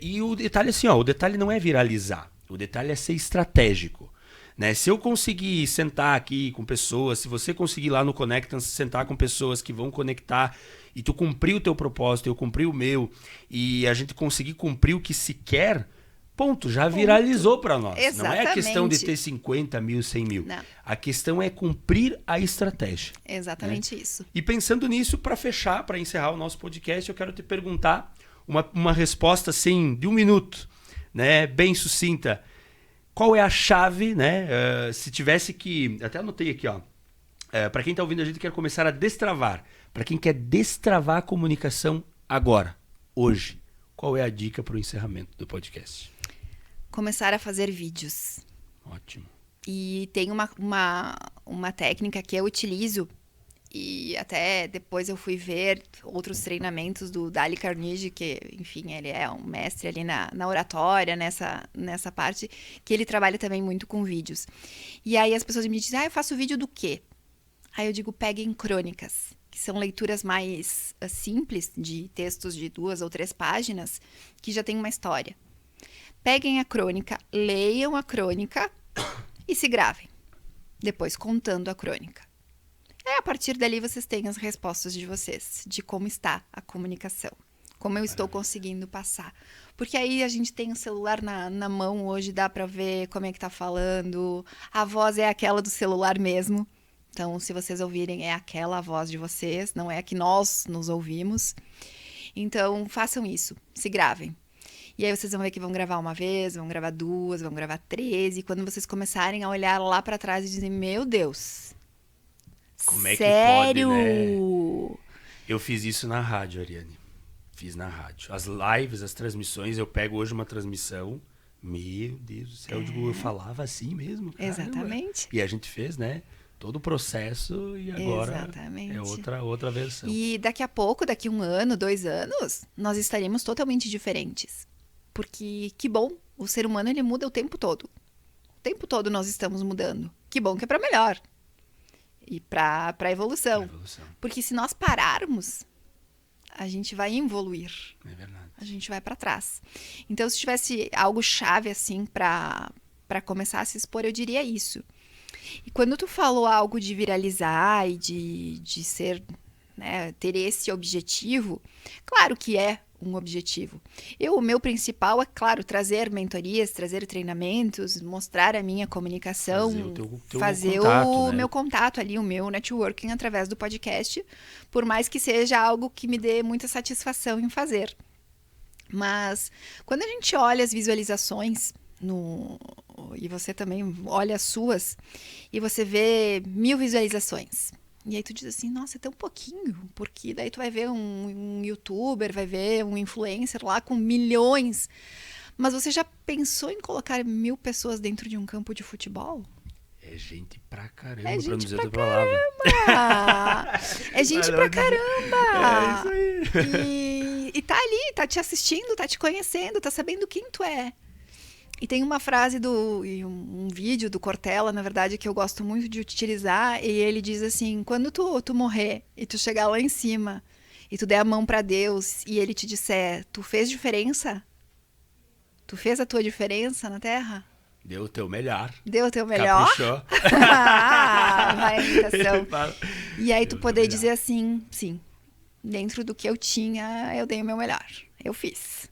Speaker 1: E o detalhe assim, o detalhe não é viralizar. O detalhe é ser estratégico. Né? Se eu conseguir sentar aqui com pessoas, se você conseguir lá no Conectam sentar com pessoas que vão conectar e tu cumprir o teu propósito, eu cumprir o meu, e a gente conseguir cumprir o que se quer, ponto, já viralizou para nós.
Speaker 2: Exatamente.
Speaker 1: Não é a questão de ter 50 mil, 100 mil.
Speaker 2: Não.
Speaker 1: A questão é cumprir a estratégia.
Speaker 2: Exatamente, né? Isso.
Speaker 1: E pensando nisso, para fechar, para encerrar o nosso podcast, eu quero te perguntar uma resposta assim, de 1 minuto, né? Bem sucinta. Qual é a chave, né? Se tivesse que... Até anotei aqui, ó. Para quem está ouvindo, a gente quer começar a destravar. Para quem quer destravar a comunicação agora, hoje, qual é a dica para o encerramento do podcast?
Speaker 2: Começar a fazer vídeos.
Speaker 1: Ótimo.
Speaker 2: E tem uma técnica que eu utilizo, e até depois eu fui ver outros treinamentos do Dale Carnegie, que, enfim, ele é um mestre ali na oratória, nessa parte, que ele trabalha também muito com vídeos. E aí as pessoas me dizem, eu faço vídeo do quê? Aí eu digo, peguem crônicas, que são leituras mais simples, de textos de 2 ou 3 páginas, que já tem uma história. Peguem a crônica, leiam a crônica e se gravem, depois contando a crônica. A partir dali vocês têm as respostas de vocês, de como está a comunicação, como eu estou conseguindo passar. Porque aí a gente tem o celular na mão hoje, dá para ver como é que tá falando, a voz é aquela do celular mesmo. Então, se vocês ouvirem, é aquela voz de vocês, não é a que nós nos ouvimos. Então, façam isso, se gravem. E aí vocês vão ver que vão gravar uma vez, vão gravar 2, vão gravar 3, e quando vocês começarem a olhar lá para trás e dizer, meu Deus...
Speaker 1: Como é que
Speaker 2: Sério?
Speaker 1: pode, né? Eu fiz isso na rádio, Ariane. Fiz na rádio. As lives, as transmissões, eu pego hoje uma transmissão. Meu Deus do céu, eu falava assim mesmo. Caramba.
Speaker 2: Exatamente.
Speaker 1: E a gente fez, né? Todo o processo e agora
Speaker 2: Exatamente.
Speaker 1: é outra versão.
Speaker 2: E daqui a pouco, daqui 1 ano, 2 anos, nós estaremos totalmente diferentes. Porque, que bom, o ser humano ele muda o tempo todo. O tempo todo nós estamos mudando. Que bom que é para melhor. e para a evolução. Porque se nós pararmos, a gente vai evoluir.
Speaker 1: É verdade.
Speaker 2: A gente vai para trás. Então, se tivesse algo chave assim para começar a se expor, eu diria isso. E quando tu falou algo de viralizar e de ser, né, ter esse objetivo, claro que é um objetivo. O meu principal é, claro, trazer mentorias, trazer treinamentos, mostrar a minha comunicação, fazer o meu contato ali, o meu networking através do podcast, por mais que seja algo que me dê muita satisfação em fazer. Mas quando a gente olha as visualizações, e você também olha as suas, e você vê 1000 visualizações, e aí tu diz assim, nossa, é tão pouquinho, porque daí tu vai ver um youtuber, vai ver um influencer lá com milhões, mas você já pensou em colocar 1000 pessoas dentro de um campo de futebol?
Speaker 1: É gente pra caramba,
Speaker 2: é gente
Speaker 1: pra não dizer
Speaker 2: pra
Speaker 1: outra palavra.
Speaker 2: É gente pra caramba!
Speaker 1: É isso aí.
Speaker 2: E tá ali, tá te assistindo, tá te conhecendo, tá sabendo quem tu é. E tem uma frase e um vídeo do Cortella, na verdade, que eu gosto muito de utilizar, e ele diz assim, quando tu morrer e tu chegar lá em cima e tu der a mão pra Deus e ele te disser, tu fez diferença? Tu fez a tua diferença na Terra?
Speaker 1: Deu o teu melhor.
Speaker 2: Deu o teu melhor?
Speaker 1: Caprichou.
Speaker 2: Vai a imitação. E aí tu poder dizer assim, sim, dentro do que eu tinha, eu dei o meu melhor. Eu fiz.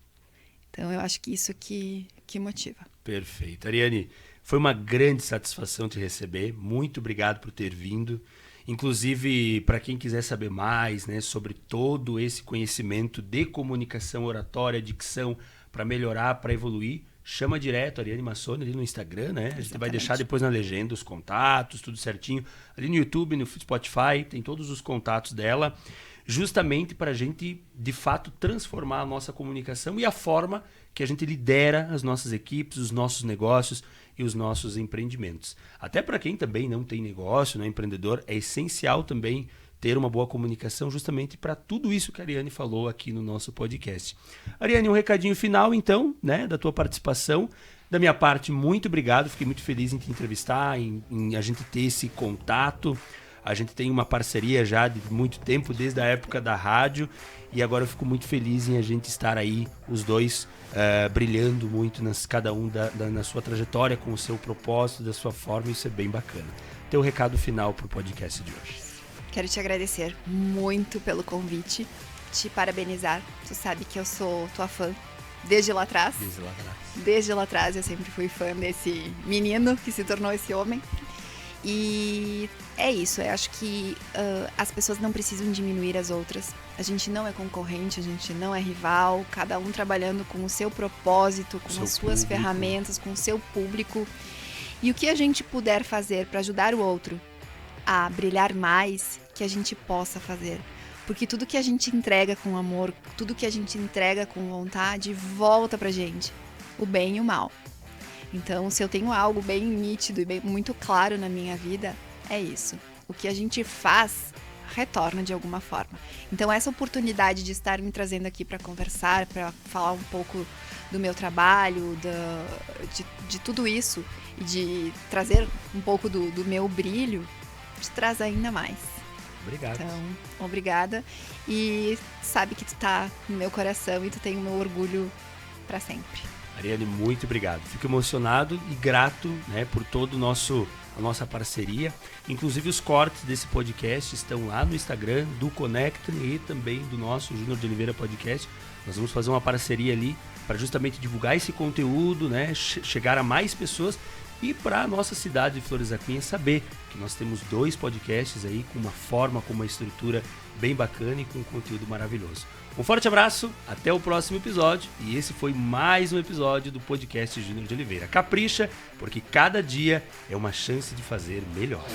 Speaker 2: Então eu acho que isso que motiva.
Speaker 1: Perfeito. Ariane, foi uma grande satisfação te receber. Muito obrigado por ter vindo. Inclusive, para quem quiser saber mais, né, sobre todo esse conhecimento de comunicação, oratória, dicção, para melhorar, para evoluir, chama direto a Ariane Massone ali no Instagram, né? A gente vai deixar depois na legenda os contatos, tudo certinho. Ali no YouTube, no Spotify, tem todos os contatos dela, justamente para a gente, de fato, transformar a nossa comunicação e a forma que a gente lidera as nossas equipes, os nossos negócios e os nossos empreendimentos. Até para quem também não tem negócio, não é empreendedor, é essencial também ter uma boa comunicação justamente para tudo isso que a Ariane falou aqui no nosso podcast. Ariane, um recadinho final, então, né, da tua participação. Da minha parte, muito obrigado. Fiquei muito feliz em te entrevistar, em a gente ter esse contato. A gente tem uma parceria já de muito tempo, desde a época da rádio. E agora eu fico muito feliz em a gente estar aí, os dois, brilhando muito, cada um na sua trajetória, com o seu propósito, da sua forma. Isso é bem bacana. Teu recado final para o podcast de hoje.
Speaker 2: Quero te agradecer muito pelo convite, te parabenizar. Tu sabe que eu sou tua fã desde lá atrás. Desde lá atrás eu sempre fui fã desse menino que se tornou esse homem. E é isso, eu acho que as pessoas não precisam diminuir as outras. A gente não é concorrente, a gente não é rival, cada um trabalhando com o seu propósito, com as suas ferramentas, com o seu público. E o que a gente puder fazer para ajudar o outro a brilhar mais, que a gente possa fazer. Porque tudo que a gente entrega com amor, tudo que a gente entrega com vontade, volta pra gente. O bem e o mal. Então, se eu tenho algo bem nítido e muito claro na minha vida, é isso. O que a gente faz, retorna de alguma forma. Então, essa oportunidade de estar me trazendo aqui para conversar, para falar um pouco do meu trabalho, de tudo isso, e de trazer um pouco do meu brilho, te traz ainda mais.
Speaker 1: Obrigado.
Speaker 2: Então, obrigada. E sabe que tu tá no meu coração e tu tem o meu orgulho para sempre.
Speaker 1: Ariane, muito obrigado. Fico emocionado e grato, né, por todo a nossa parceria. Inclusive os cortes desse podcast estão lá no Instagram do Conecta e também do nosso Júnior de Oliveira Podcast. Nós vamos fazer uma parceria ali para justamente divulgar esse conteúdo, né, chegar a mais pessoas e para a nossa cidade de Flores da Cunha saber que nós temos 2 podcasts aí com uma forma, com uma estrutura bem bacana e com um conteúdo maravilhoso. Um forte abraço, até o próximo episódio. E esse foi mais um episódio do podcast Júnior de Oliveira. Capricha, porque cada dia é uma chance de fazer melhor.